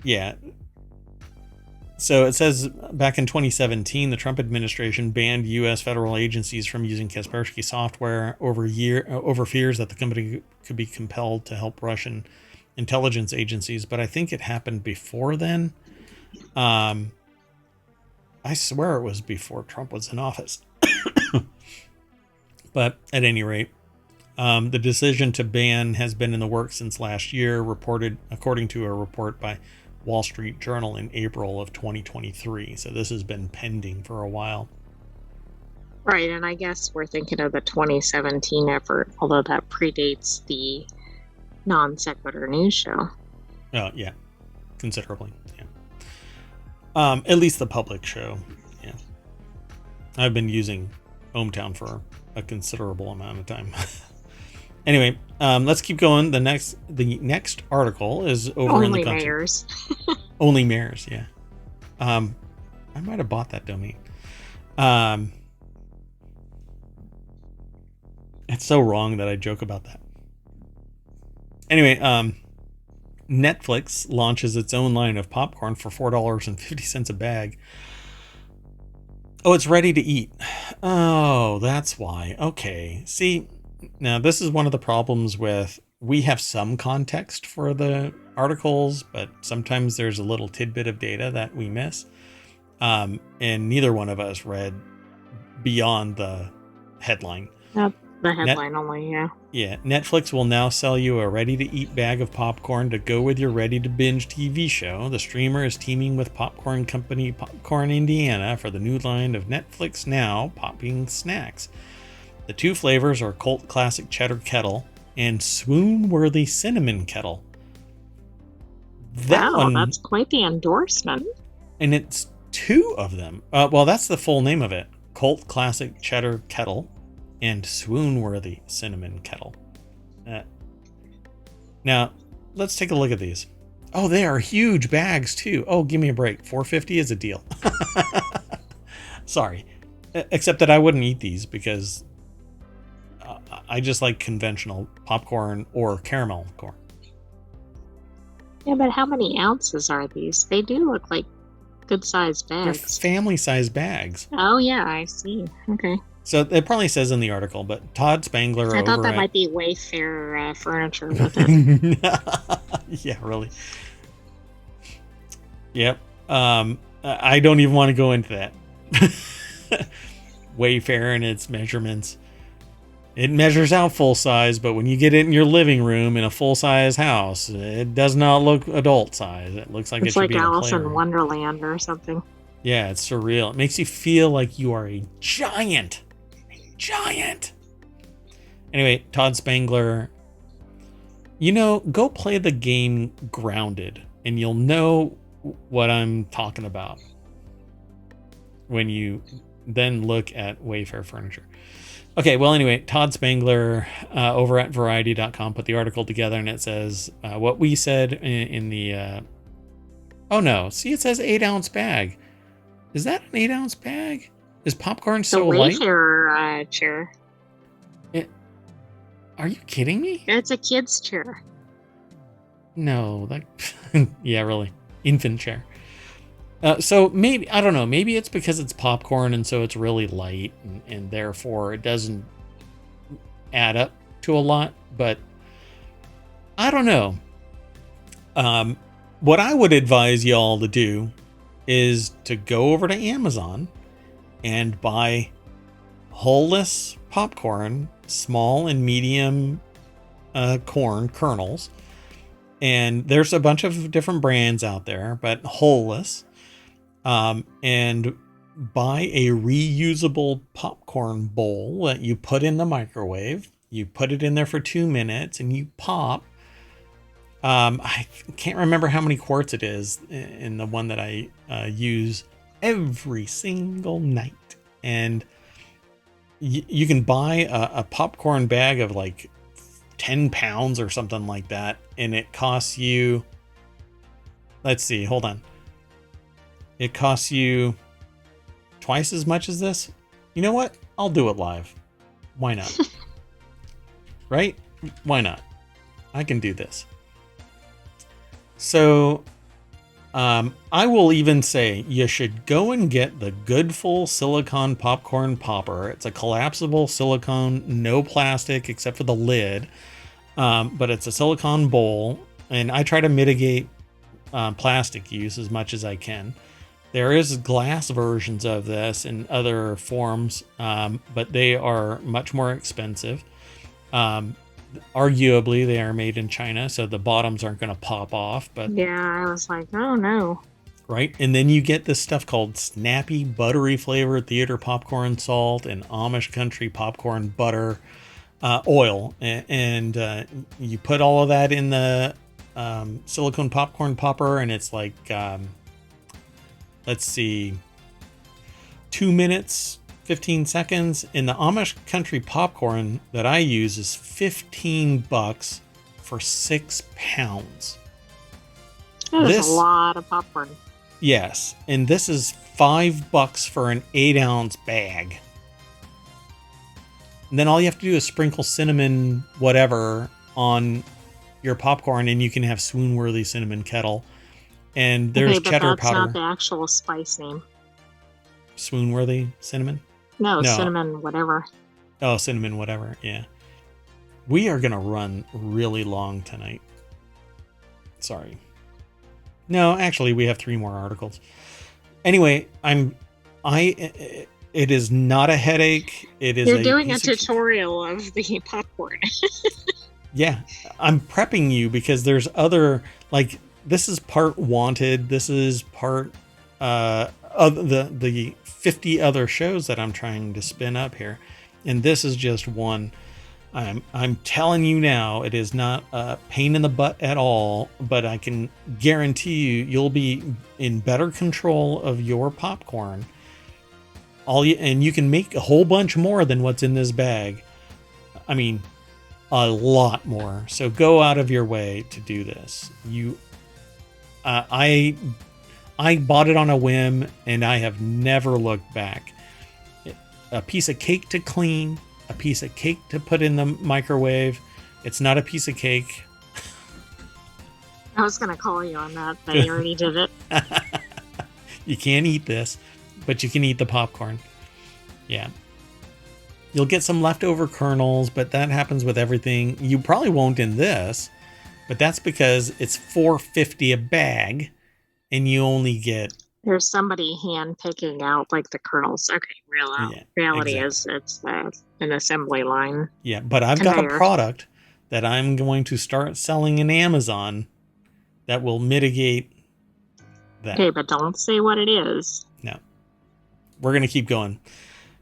yeah. So it says back in 2017, the Trump administration banned U.S. federal agencies from using Kaspersky software over fears that the company could be compelled to help Russian intelligence agencies. But I think it happened before then. I swear it was before Trump was in office. But at any rate, the decision to ban has been in the works since last year, reported according to a report by Wall Street Journal in April of 2023. So this has been pending for a while. Right, and I guess we're thinking of the 2017 effort, although that predates the Non Sequitur news show. Oh, yeah, considerably, yeah. At least the public show, yeah. I've been using ohmTown for a considerable amount of time. Anyway, let's keep going. The next article is over Only in the country. mayors. Only Mares, yeah. I might have bought that domain. It's so wrong that I joke about that. Anyway, Netflix launches its own line of popcorn for $4.50 a bag. Oh, it's ready to eat. Oh, that's why. Okay. See, now this is one of the problems with, we have some context for the articles, but sometimes there's a little tidbit of data that we miss. And neither one of us read beyond the headline. Yep, the headline only, yeah. Yeah, Netflix will now sell you a ready-to-eat bag of popcorn to go with your ready-to-binge TV show. The streamer is teaming with popcorn company Popcorn Indiana for the new line of Netflix Now popping snacks. The two flavors are Cult Classic Cheddar Kettle and Swoon-worthy Cinnamon Kettle. Wow, that's quite the endorsement. And it's two of them. Well, that's the full name of it. Cult Classic Cheddar Kettle and Swoon-worthy Cinnamon Kettle. Now, let's take a look at these. Oh, they are huge bags too. Oh, give me a break. $4.50 is a deal. Sorry. Except that I wouldn't eat these because I just like conventional popcorn or caramel corn. Yeah, but how many ounces are these? They do look like good-sized bags. They're family-sized bags. Oh, yeah, I see. Okay. So it probably says in the article, but Todd Spangler I thought that might be Wayfair furniture with it. Yeah, really. Yep. I don't even want to go into that. Wayfair and its measurements. It measures out full size, but when you get it in your living room in a full-size house, it does not look adult size. It looks like it's like Alice in Wonderland or something. Yeah, it's surreal. It makes you feel like you are a giant. Giant. Anyway, Todd Spangler, go play the game Grounded and you'll know what I'm talking about when you then look at Wayfair furniture. Okay, well, anyway, Todd Spangler over at Variety.com put the article together, and it says what we said in the... oh, no. See, it says 8-ounce bag. Is that an 8-ounce bag? Is popcorn so light? The Wayfair chair. Are you kidding me? It's a kid's chair. No, yeah, really. Infant chair. So maybe, I don't know, maybe it's because it's popcorn and so it's really light and therefore it doesn't add up to a lot, but I don't know. What I would advise y'all to do is to go over to Amazon and buy hull-less popcorn, small and medium corn kernels. And there's a bunch of different brands out there, but hull-less. And buy a reusable popcorn bowl that you put in the microwave. You put it in there for 2 minutes and you pop. I can't remember how many quarts it is in the one that I use every single night. And you can buy a popcorn bag of like 10 pounds or something like that. And it costs you, let's see, hold on. It costs you twice as much as this. You know what? I'll do it live. Why not? Right? Why not? I can do this. So, I will even say you should go and get the Goodful Silicone Popcorn Popper. It's a collapsible silicone, no plastic except for the lid. But it's a silicone bowl, and I try to mitigate plastic use as much as I can. There is glass versions of this in other forms, but they are much more expensive. Arguably, they are made in China, so the bottoms aren't going to pop off. But yeah, I was like, oh no. Right? And then you get this stuff called snappy, buttery flavored theater popcorn salt and Amish country popcorn butter oil. And you put all of that in the silicone popcorn popper, and it's like... let's see, 2 minutes, 15 seconds. In the Amish country popcorn that I use is $15 for 6 pounds. That is a lot of popcorn. Yes, and this is $5 for an 8-ounce bag. And then all you have to do is sprinkle cinnamon whatever on your popcorn, and you can have swoon-worthy cinnamon kettle. And there's cheddar powder. That's not the actual spice name. Swoon-worthy cinnamon? No, cinnamon whatever. Oh, cinnamon whatever, yeah. We are going to run really long tonight. Sorry. No, actually, we have 3 more articles. Anyway, it is not a headache. It is. You're doing a tutorial of the popcorn. Yeah, I'm prepping you because there's other, like, this is part wanted. This is part of the 50 other shows that I'm trying to spin up here, and this is just one. I'm telling you now, it is not a pain in the butt at all, but I can guarantee you'll be in better control of your popcorn. And you can make a whole bunch more than what's in this bag. I mean, a lot more. So go out of your way to do this. I bought it on a whim, and I have never looked back. A piece of cake to clean. A piece of cake to put in the microwave. It's not a piece of cake. I was going to call you on that, but you already did it. You can't eat this, but you can eat the popcorn. Yeah. You'll get some leftover kernels, but that happens with everything. You probably won't in this, but that's because it's $4.50 a bag, and you only get... There's somebody hand picking out like the kernels. Okay, reality exactly. is it's an assembly line. Yeah, but I've got a product that I'm going to start selling in Amazon that will mitigate that. Okay, but don't say what it is. No. We're going to keep going.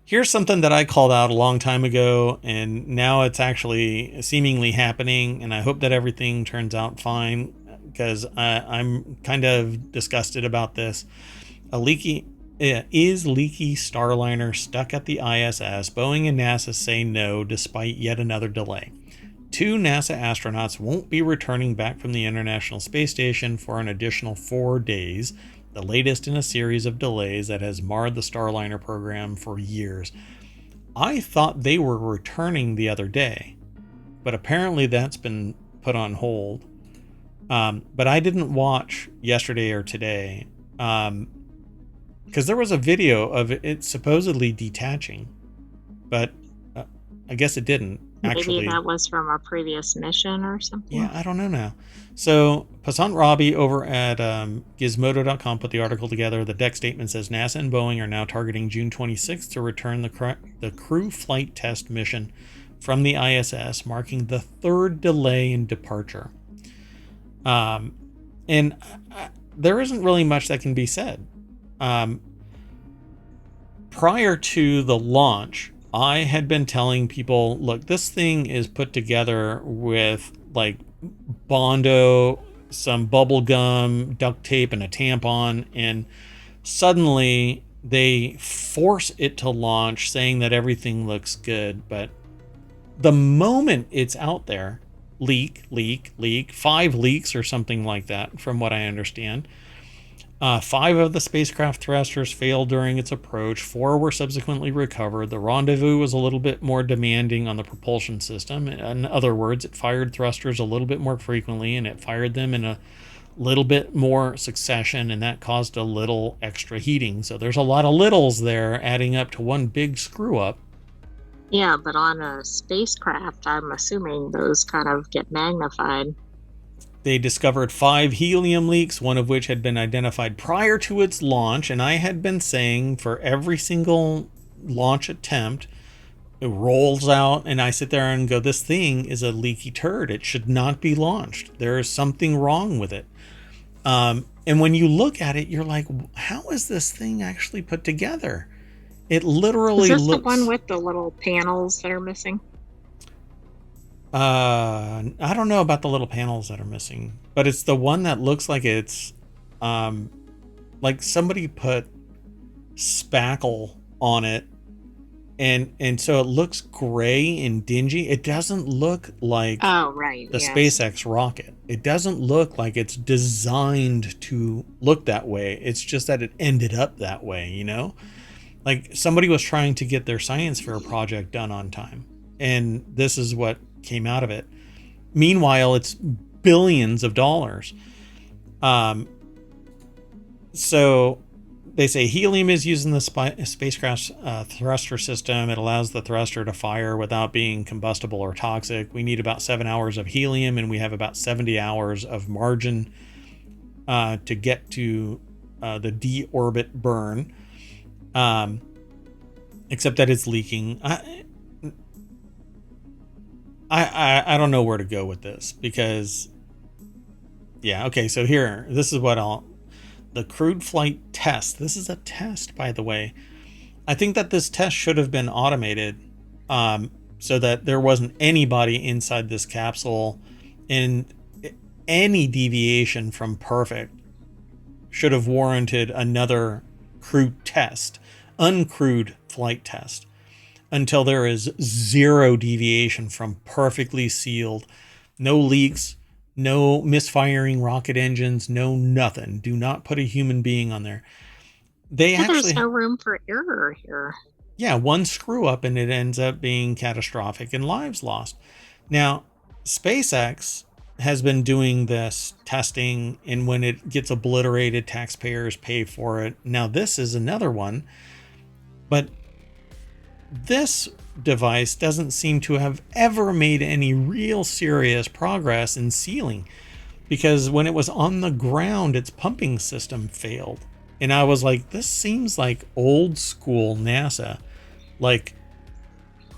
Here's something that I called out a long time ago, and now it's actually seemingly happening, and I hope that everything turns out fine, because I'm kind of disgusted about this. Is Leaky Starliner stuck at the ISS? Boeing and NASA say no, despite yet another delay. 2 NASA astronauts won't be returning back from the International Space Station for an additional 4 days, the latest in a series of delays that has marred the Starliner program for years. I thought they were returning the other day, but apparently that's been put on hold. But I didn't watch yesterday or today, because there was a video of it supposedly detaching, but I guess it didn't. Actually, maybe that was from a previous mission or something. Yeah, I don't know now. So Passant Robbie over at Gizmodo.com put the article together. The deck statement says NASA and Boeing are now targeting June 26th to return the crew flight test mission from the ISS, marking the 3rd delay in departure. And there isn't really much that can be said. Prior to the launch, I had been telling people, look, this thing is put together with like Bondo, some bubble gum, duct tape, and a tampon, and suddenly they force it to launch, saying that everything looks good. But the moment it's out there, leak, 5 leaks or something like that, from what I understand. 5 of the spacecraft thrusters failed during its approach. 4 were subsequently recovered. The rendezvous was a little bit more demanding on the propulsion system. In other words, it fired thrusters a little bit more frequently, and it fired them in a little bit more succession, and that caused a little extra heating. So there's a lot of littles there adding up to one big screw up. Yeah, but on a spacecraft, I'm assuming those kind of get magnified. They discovered 5 helium leaks, one of which had been identified prior to its launch. And I had been saying for every single launch attempt, it rolls out and I sit there and go, this thing is a leaky turd. It should not be launched. There is something wrong with it. And when you look at it, you're like, how is this thing actually put together? It literally looks... Is this the one with the little panels that are missing? I don't know about the little panels that are missing, but it's the one that looks like it's like somebody put spackle on it and so it looks gray and dingy. It doesn't look like Oh, right. the Yes. SpaceX rocket. It doesn't look like it's designed to look that way. It's just that it ended up that way, you know? Like somebody was trying to get their science fair project done on time, and this is what came out of it. Meanwhile, it's billions of dollars. So they say helium is used in the spacecraft's thruster system. It allows the thruster to fire without being combustible or toxic. We need about 7 hours of helium, and we have about 70 hours of margin to get to the deorbit burn. Except that it's leaking. I don't know where to go with this because, yeah, okay. So here, this is the crewed flight test. This is a test, by the way. I think that this test should have been automated, so that there wasn't anybody inside this capsule, and any deviation from perfect should have warranted another crewed test, uncrewed flight test, until there is zero deviation from perfectly sealed, no leaks, no misfiring rocket engines, no nothing. Do not put a human being on there. There's no room for error here. Yeah, one screw up and it ends up being catastrophic and lives lost. Now, SpaceX has been doing this testing, and when it gets obliterated, taxpayers pay for it. Now, this is another one, but this device doesn't seem to have ever made any real serious progress in sealing, because when it was on the ground, its pumping system failed. And I was like, this seems like old school NASA. Like,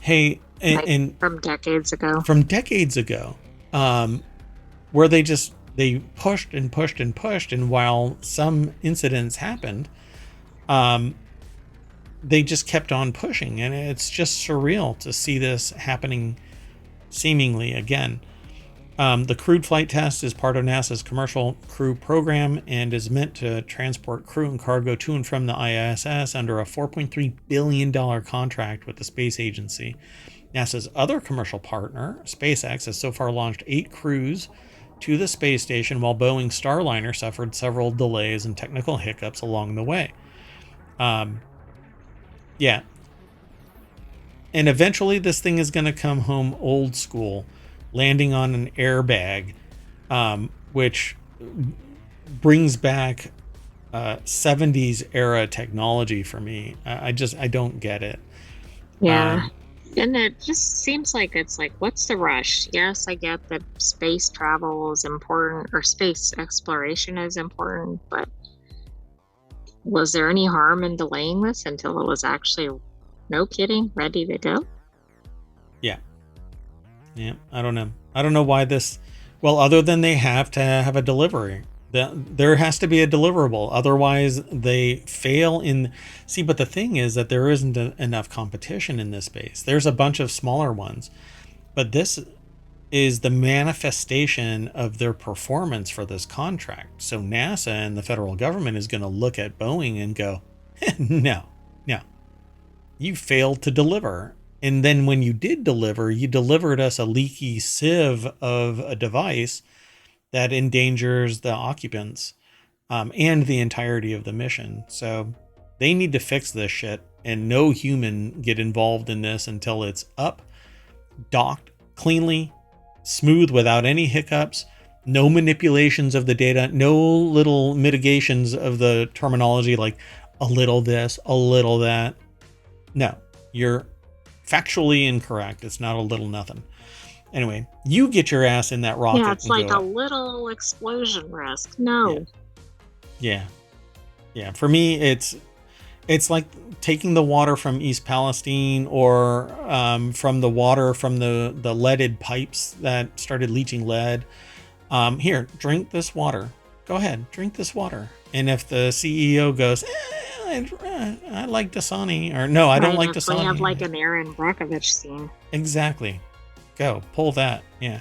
hey, and from decades ago. Where they pushed and pushed and pushed, and while some incidents happened, they just kept on pushing, and it's just surreal to see this happening seemingly again. The crewed flight test is part of NASA's Commercial Crew Program and is meant to transport crew and cargo to and from the ISS under a $4.3 billion contract with the space agency. NASA's other commercial partner, SpaceX, has so far launched 8 crews to the space station, while Boeing Starliner suffered several delays and technical hiccups along the way. Yeah. And eventually this thing is going to come home old school, landing on an airbag, which brings back 70s era technology for me. I don't get it. Yeah. And it just seems like it's like, what's the rush? Yes, I get that space travel is important, or space exploration is important, but was there any harm in delaying this until it was actually, no kidding, ready to go? Yeah. I don't know why this, well, other than they have to have a delivery. There has to be a deliverable, otherwise they fail in. See, but the thing is that there isn't enough competition in this space. There's a bunch of smaller ones, but this is the manifestation of their performance for this contract. So NASA and the federal government is going to look at Boeing and go, no, you failed to deliver. And then when you did deliver, you delivered us a leaky sieve of a device that endangers the occupants and the entirety of the mission. So they need to fix this shit, and no human get involved in this until it's up, docked cleanly, smooth, without any hiccups, no manipulations of the data, no little mitigations of the terminology like a little this, a little that. No, you're factually incorrect. It's not a little nothing. Anyway, you get your ass in that rocket. Yeah, it's like a little explosion risk. No. Yeah. For me, it's like taking the water from East Palestine, or from the water from the leaded pipes that started leaching lead. Here, drink this water. Go ahead, drink this water. And if the CEO goes, I like Dasani, or no, I don't like Dasani. We have like an Aaron Brockovich scene. Exactly. Go pull that. Yeah.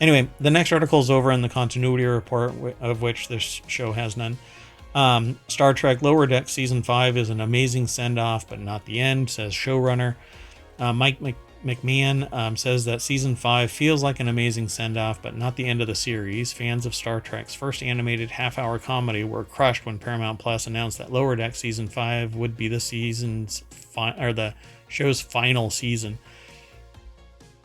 Anyway, the next article is over in the continuity report, of which this show has none. Star Trek Lower Deck Season 5 is an amazing send-off, but not the end, says showrunner. Mike McMahon says that Season 5 feels like an amazing send-off, but not the end of the series. Fans of Star Trek's first animated half-hour comedy were crushed when Paramount Plus announced that Lower Deck Season 5 would be the show's final season.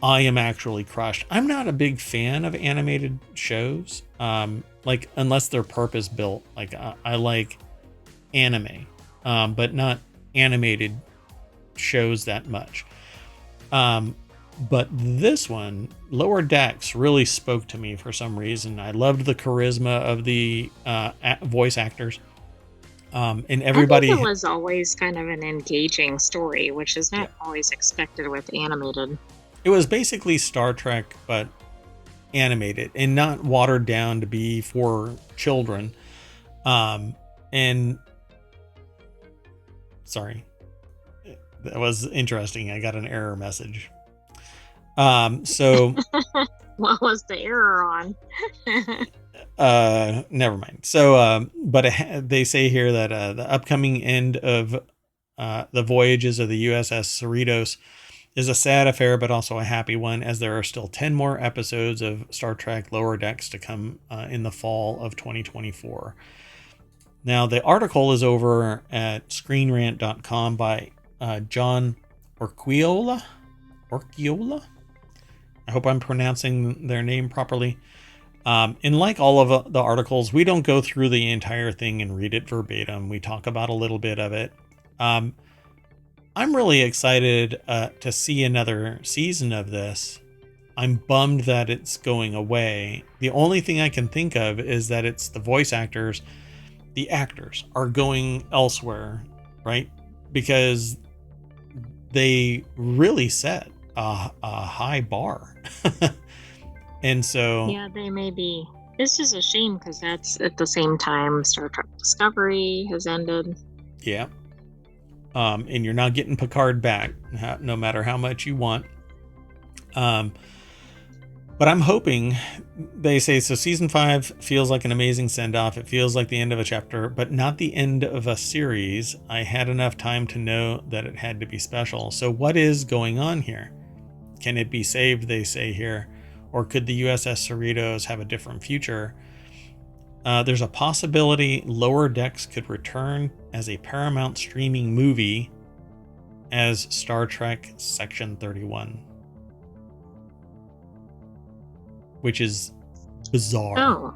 I am actually crushed. I'm not a big fan of animated shows, unless they're purpose-built. I like anime, but not animated shows that much. But this one, Lower Decks, really spoke to me for some reason. I loved the charisma of the voice actors. And everybody... I think it was always kind of an engaging story, which is not always expected with animated. It was basically Star Trek, but animated and not watered down to be for children. And sorry, that was interesting. I got an error message. So what was the error on? Never mind. So, but they say here that the upcoming end of the voyages of the USS Cerritos is a sad affair, but also a happy one, as there are still 10 more episodes of Star Trek Lower Decks to come in the fall of 2024. Now, the article is over at screenrant.com by John Orquiola. I hope I'm pronouncing their name properly. And like all of the articles, we don't go through the entire thing and read it verbatim. We talk about a little bit of it. I'm really excited to see another season of this. I'm bummed that it's going away. The only thing I can think of is that it's the voice actors. The actors are going elsewhere, right? Because they really set a high bar. And so... Yeah, they may be. It's just a shame because that's at the same time Star Trek Discovery has ended. Yeah. And you're not getting Picard back, no matter how much you want. But I'm hoping, they say, so season 5 feels like an amazing send-off. It feels like the end of a chapter, but not the end of a series. I had enough time to know that it had to be special. So what is going on here? Can it be saved, they say here? Or could the USS Cerritos have a different future? There's a possibility Lower Decks could return as a Paramount streaming movie as Star Trek Section 31. Which is bizarre. Oh,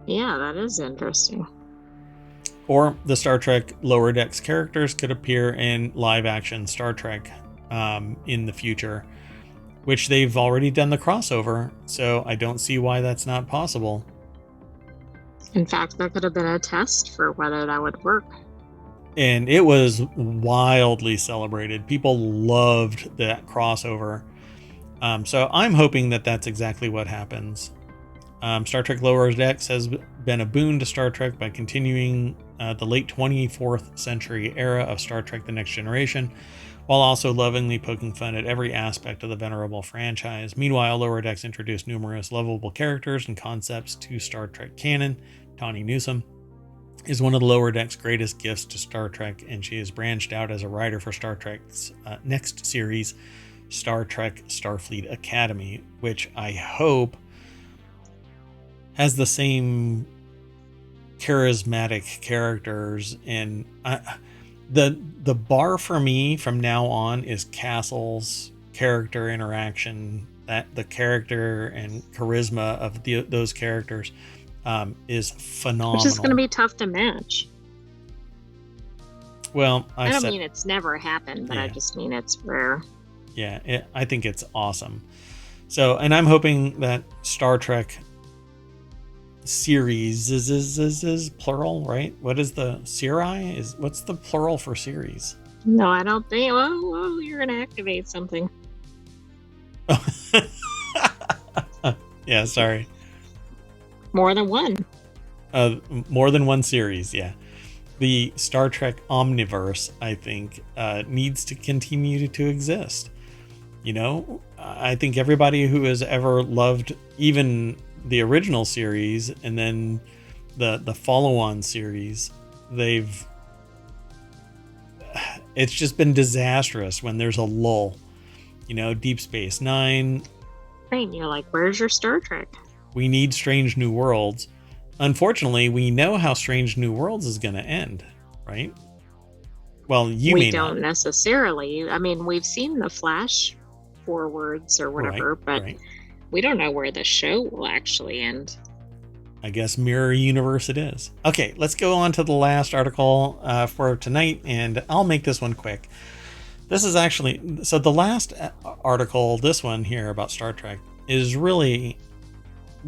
yeah, that is interesting. Or the Star Trek Lower Decks characters could appear in live-action Star Trek in the future, which they've already done the crossover, so I don't see why that's not possible. In fact, that could have been a test for whether that would work. And it was wildly celebrated. People loved that crossover. So I'm hoping that that's exactly what happens. Star Trek Lower Decks has been a boon to Star Trek by continuing the late 24th century era of Star Trek The Next Generation, while also lovingly poking fun at every aspect of the venerable franchise. Meanwhile, Lower Decks introduced numerous lovable characters and concepts to Star Trek canon. Tawny Newsome is one of the Lower Decks' greatest gifts to Star Trek, and she has branched out as a writer for Star Trek's next series, Star Trek Starfleet Academy, which I hope has the same charismatic characters. And the bar for me from now on is Castle's character interaction. That the character and charisma of those characters is phenomenal. Which is going to be tough to match. Well, I don't mean it's never happened, but yeah. I just mean it's rare. Yeah, I think it's awesome. So, and I'm hoping that Star Trek series is plural, right? What is the serii? What's the plural for series? No, I don't think. Well, you're gonna activate something. Yeah, sorry. More than one. More than one series, yeah. The Star Trek Omniverse, I think, needs to continue to exist. You know, I think everybody who has ever loved even the original series and then the follow-on series it's just been disastrous when there's a lull. Deep Space Nine. Right, and you're like, where's your Star Trek? We need Strange New Worlds. Unfortunately, we know how Strange New Worlds is going to end, right? Well, we don't necessarily. I mean, we've seen the flash forwards or whatever, but we don't know where the show will actually end. I guess mirror universe it is. Okay, let's go on to the last article for tonight, and I'll make this one quick. This is actually, so the last article, this one here about Star Trek, is really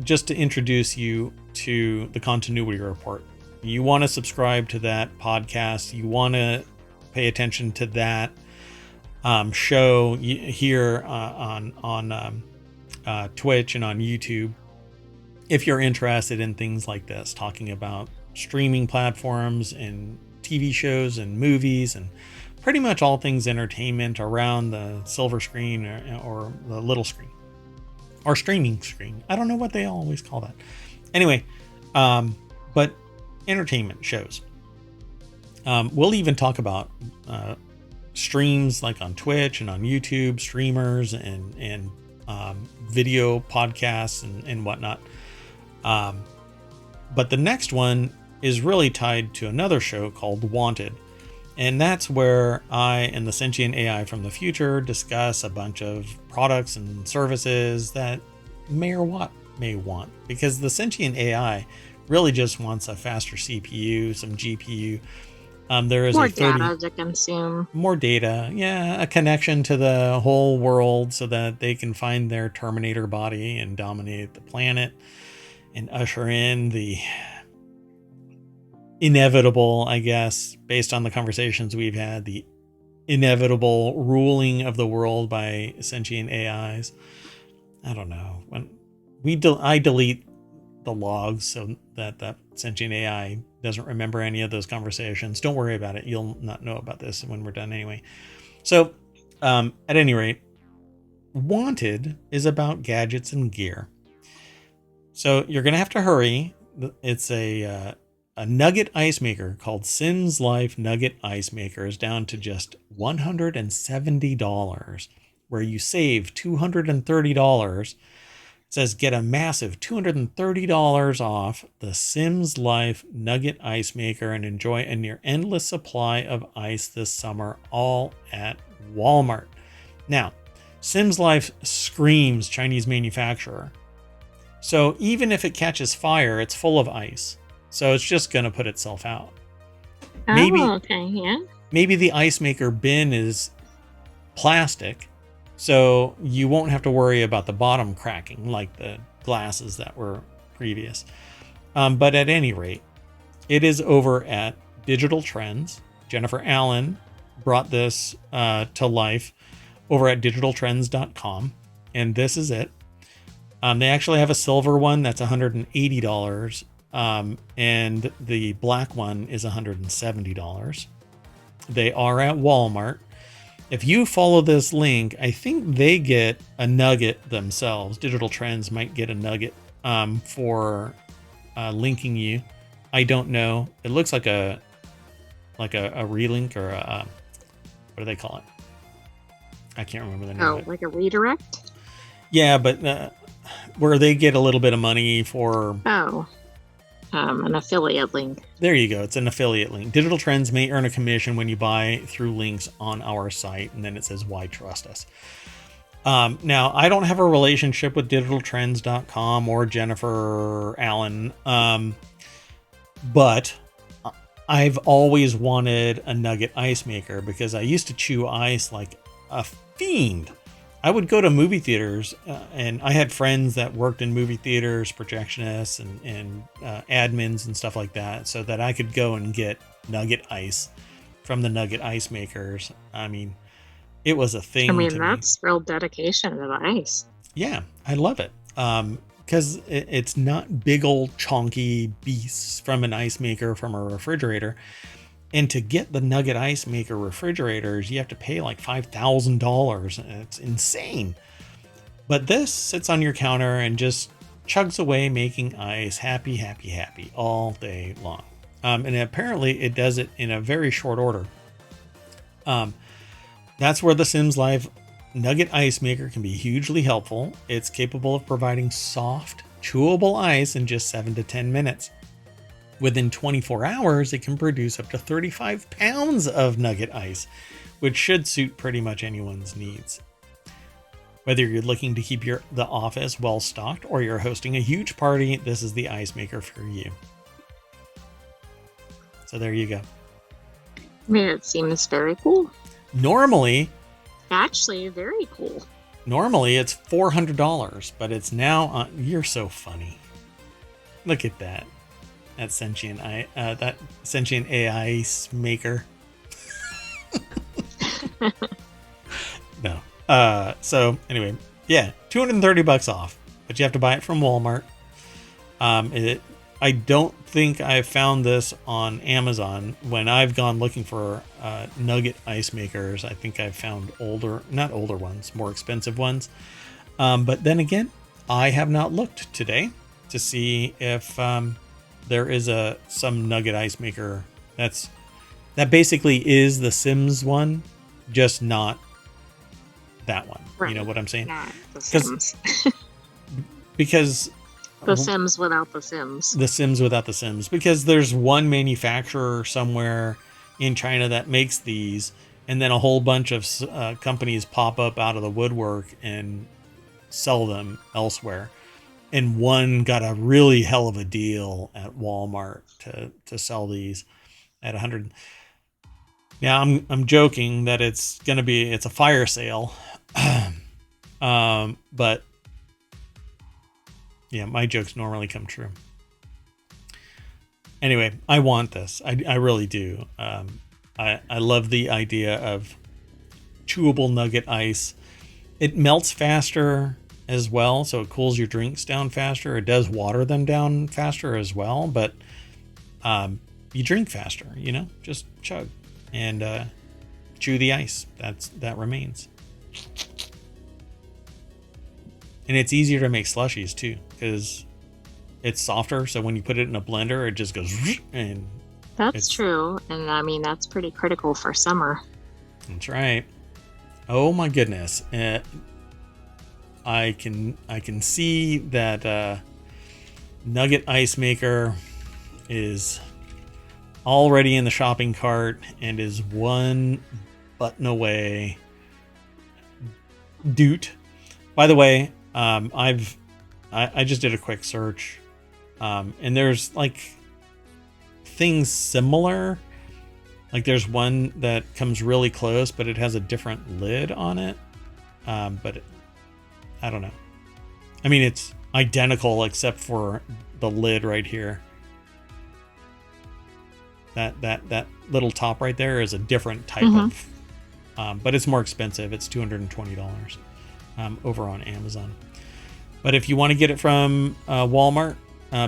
just to introduce you to the Continuity Report. You want to subscribe to that podcast. You want to pay attention to that show here on Twitch and on YouTube. If you're interested in things like this, talking about streaming platforms and TV shows and movies and pretty much all things entertainment around the silver screen or the little screen or streaming screen. I don't know what they always call that. Anyway, but entertainment shows. We'll even talk about streams like on Twitch and on YouTube, streamers and video podcasts and whatnot. But the next one is really tied to another show called Wanted. And that's where I and the sentient AI from the future discuss a bunch of products and services that may want. Because the sentient AI really just wants a faster CPU, some GPU. There is more data to consume. More data, yeah, a connection to the whole world so that they can find their Terminator body and dominate the planet and usher in the inevitable, I guess, based on the conversations we've had, the inevitable ruling of the world by sentient AIs. I don't know. When I delete the logs so that that sentient AI doesn't remember any of those conversations. Don't worry about it. You'll not know about this when we're done anyway. So, at any rate, Wanted is about gadgets and gear. So you're going to have to hurry. It's a Nugget Icemaker called Simzlife Nugget Icemaker is down to just $170, where you save $230. It says get a massive $230 off the Simzlife Nugget Icemaker and enjoy a near endless supply of ice this summer, all at Walmart. Now, Simzlife screams Chinese manufacturer. So even if it catches fire, it's full of ice. So it's just going to put itself out. Okay, yeah. Maybe the ice maker bin is plastic, so you won't have to worry about the bottom cracking like the glasses that were previous. But at any rate, it is over at Digital Trends. Jennifer Allen brought this to life over at digitaltrends.com, and this is it. They actually have a silver one that's $180. And the black one is $170. They are at Walmart. If you follow this link, I think they get a nugget themselves. Digital Trends might get a nugget for linking you. I don't know. It looks like a relink or a, what do they call it? I can't remember the name of it. Like a redirect? Yeah, but where they get a little bit of money for... an affiliate link. There you go. It's an affiliate link. Digital Trends may earn a commission when you buy through links on our site. And then it says, why trust us? Now, I don't have a relationship with digitaltrends.com or Jennifer Allen. But I've always wanted a Nugget ice maker because I used to chew ice like a fiend. I would go to movie theaters and I had friends that worked in movie theaters, projectionists and admins and stuff like that, so that I could go and get Nugget ice from the Nugget ice makers. I mean, it was a thing. I mean, that's real dedication to the ice. Yeah, I love it. Because it's not big old chonky beasts from an ice maker from a refrigerator. And to get the Nugget Ice Maker refrigerators, you have to pay like $5,000. It's insane. But this sits on your counter and just chugs away making ice happy, happy, happy all day long. And apparently it does it in a very short order. That's where the Simzlife Nugget Icemaker can be hugely helpful. It's capable of providing soft, chewable ice in just 7 to 10 minutes. Within 24 hours, it can produce up to 35 pounds of nugget ice, which should suit pretty much anyone's needs. Whether you're looking to keep the office well stocked or you're hosting a huge party, this is the ice maker for you. So there you go. I mean, it seems very cool. Actually, very cool. Normally it's $400, but it's now you're so funny. Look at that. That sentient AI maker. No. So anyway, yeah, $230 off, but you have to buy it from Walmart. I don't think I found this on Amazon. When I've gone looking for Nugget ice makers, I think I've found not older ones, more expensive ones. But then again, I have not looked today to see if there is some Nugget ice maker that basically is the Sims one, just not that one. Right. You know what I'm saying? Not the Sims. Because the Sims without the Sims. The Sims without the Sims. Because there's one manufacturer somewhere in China that makes these, and then a whole bunch of companies pop up out of the woodwork and sell them elsewhere. And one got a really hell of a deal at Walmart to sell these at 100. Now I'm joking that it's a fire sale. But yeah, my jokes normally come true. Anyway, I want this. I really do. I love the idea of chewable nugget ice. It melts faster as well, so it cools your drinks down faster. It does water them down faster as well, but you drink faster, just chug and chew the ice. That remains. And it's easier to make slushies too, because it's softer. So when you put it in a blender, it just goes and that's true. And I mean, that's pretty critical for summer. That's right. Oh my goodness. I can see that Nugget Ice Maker is already in the shopping cart and is one button away. Doot. By the way, I just did a quick search, and there's like things similar. Like there's one that comes really close, but it has a different lid on it. But I don't know. I mean, it's identical except for the lid right here. That little top right there is a different type of, but it's more expensive. It's $220 over on Amazon. But if you want to get it from Walmart,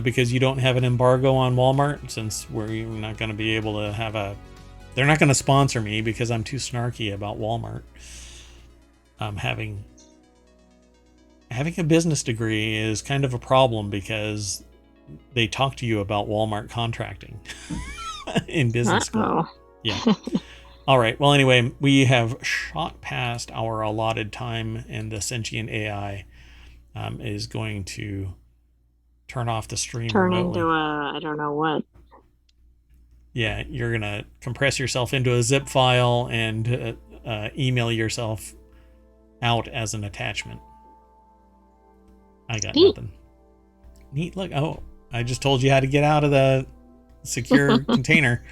because you don't have an embargo on Walmart, since we're not going to be able to have they're not going to sponsor me because I'm too snarky about Walmart. Having a business degree is kind of a problem because they talk to you about Walmart contracting in business school. Yeah. All right. Well, anyway, we have shot past our allotted time, and the sentient AI is going to turn off the stream. Turn remotely into I don't know what. Yeah, you're going to compress yourself into a zip file and email yourself out as an attachment. I got nothing. Neat. Look. Oh, I just told you how to get out of the secure container.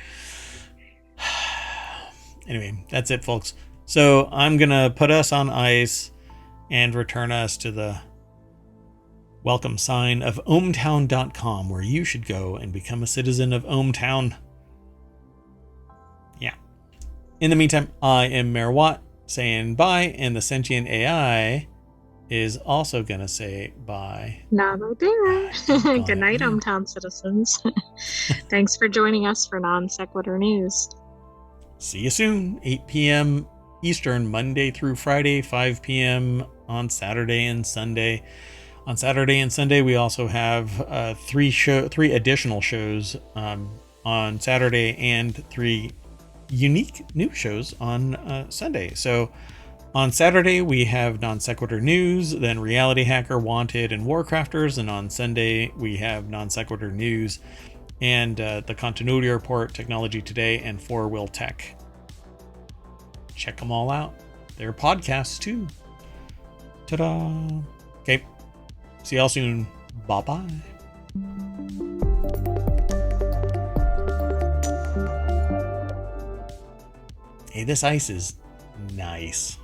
Anyway, that's it, folks. So I'm going to put us on ice and return us to the welcome sign of ohmTown.com, where you should go and become a citizen of ohmTown. Yeah. In the meantime, I am Mayor Watt saying bye, and the sentient AI is also going to say bye. Good night, ohmTown citizens. Thanks for joining us for Non Sequitur News. See you soon, 8 p.m. Eastern, Monday through Friday, 5 p.m. on Saturday and Sunday. On Saturday and Sunday, we also have three additional shows on Saturday and 3 unique news shows on Sunday. So on Saturday, we have Non Sequitur News, then Reality Hacker, Wanted, and Warcrafters. And on Sunday, we have Non Sequitur News and the Continuity Report, Technology Today, and 4-Wheel Tech. Check them all out. They're podcasts too. Ta-da! Okay. See y'all soon. Bye-bye. Hey, this ice is nice.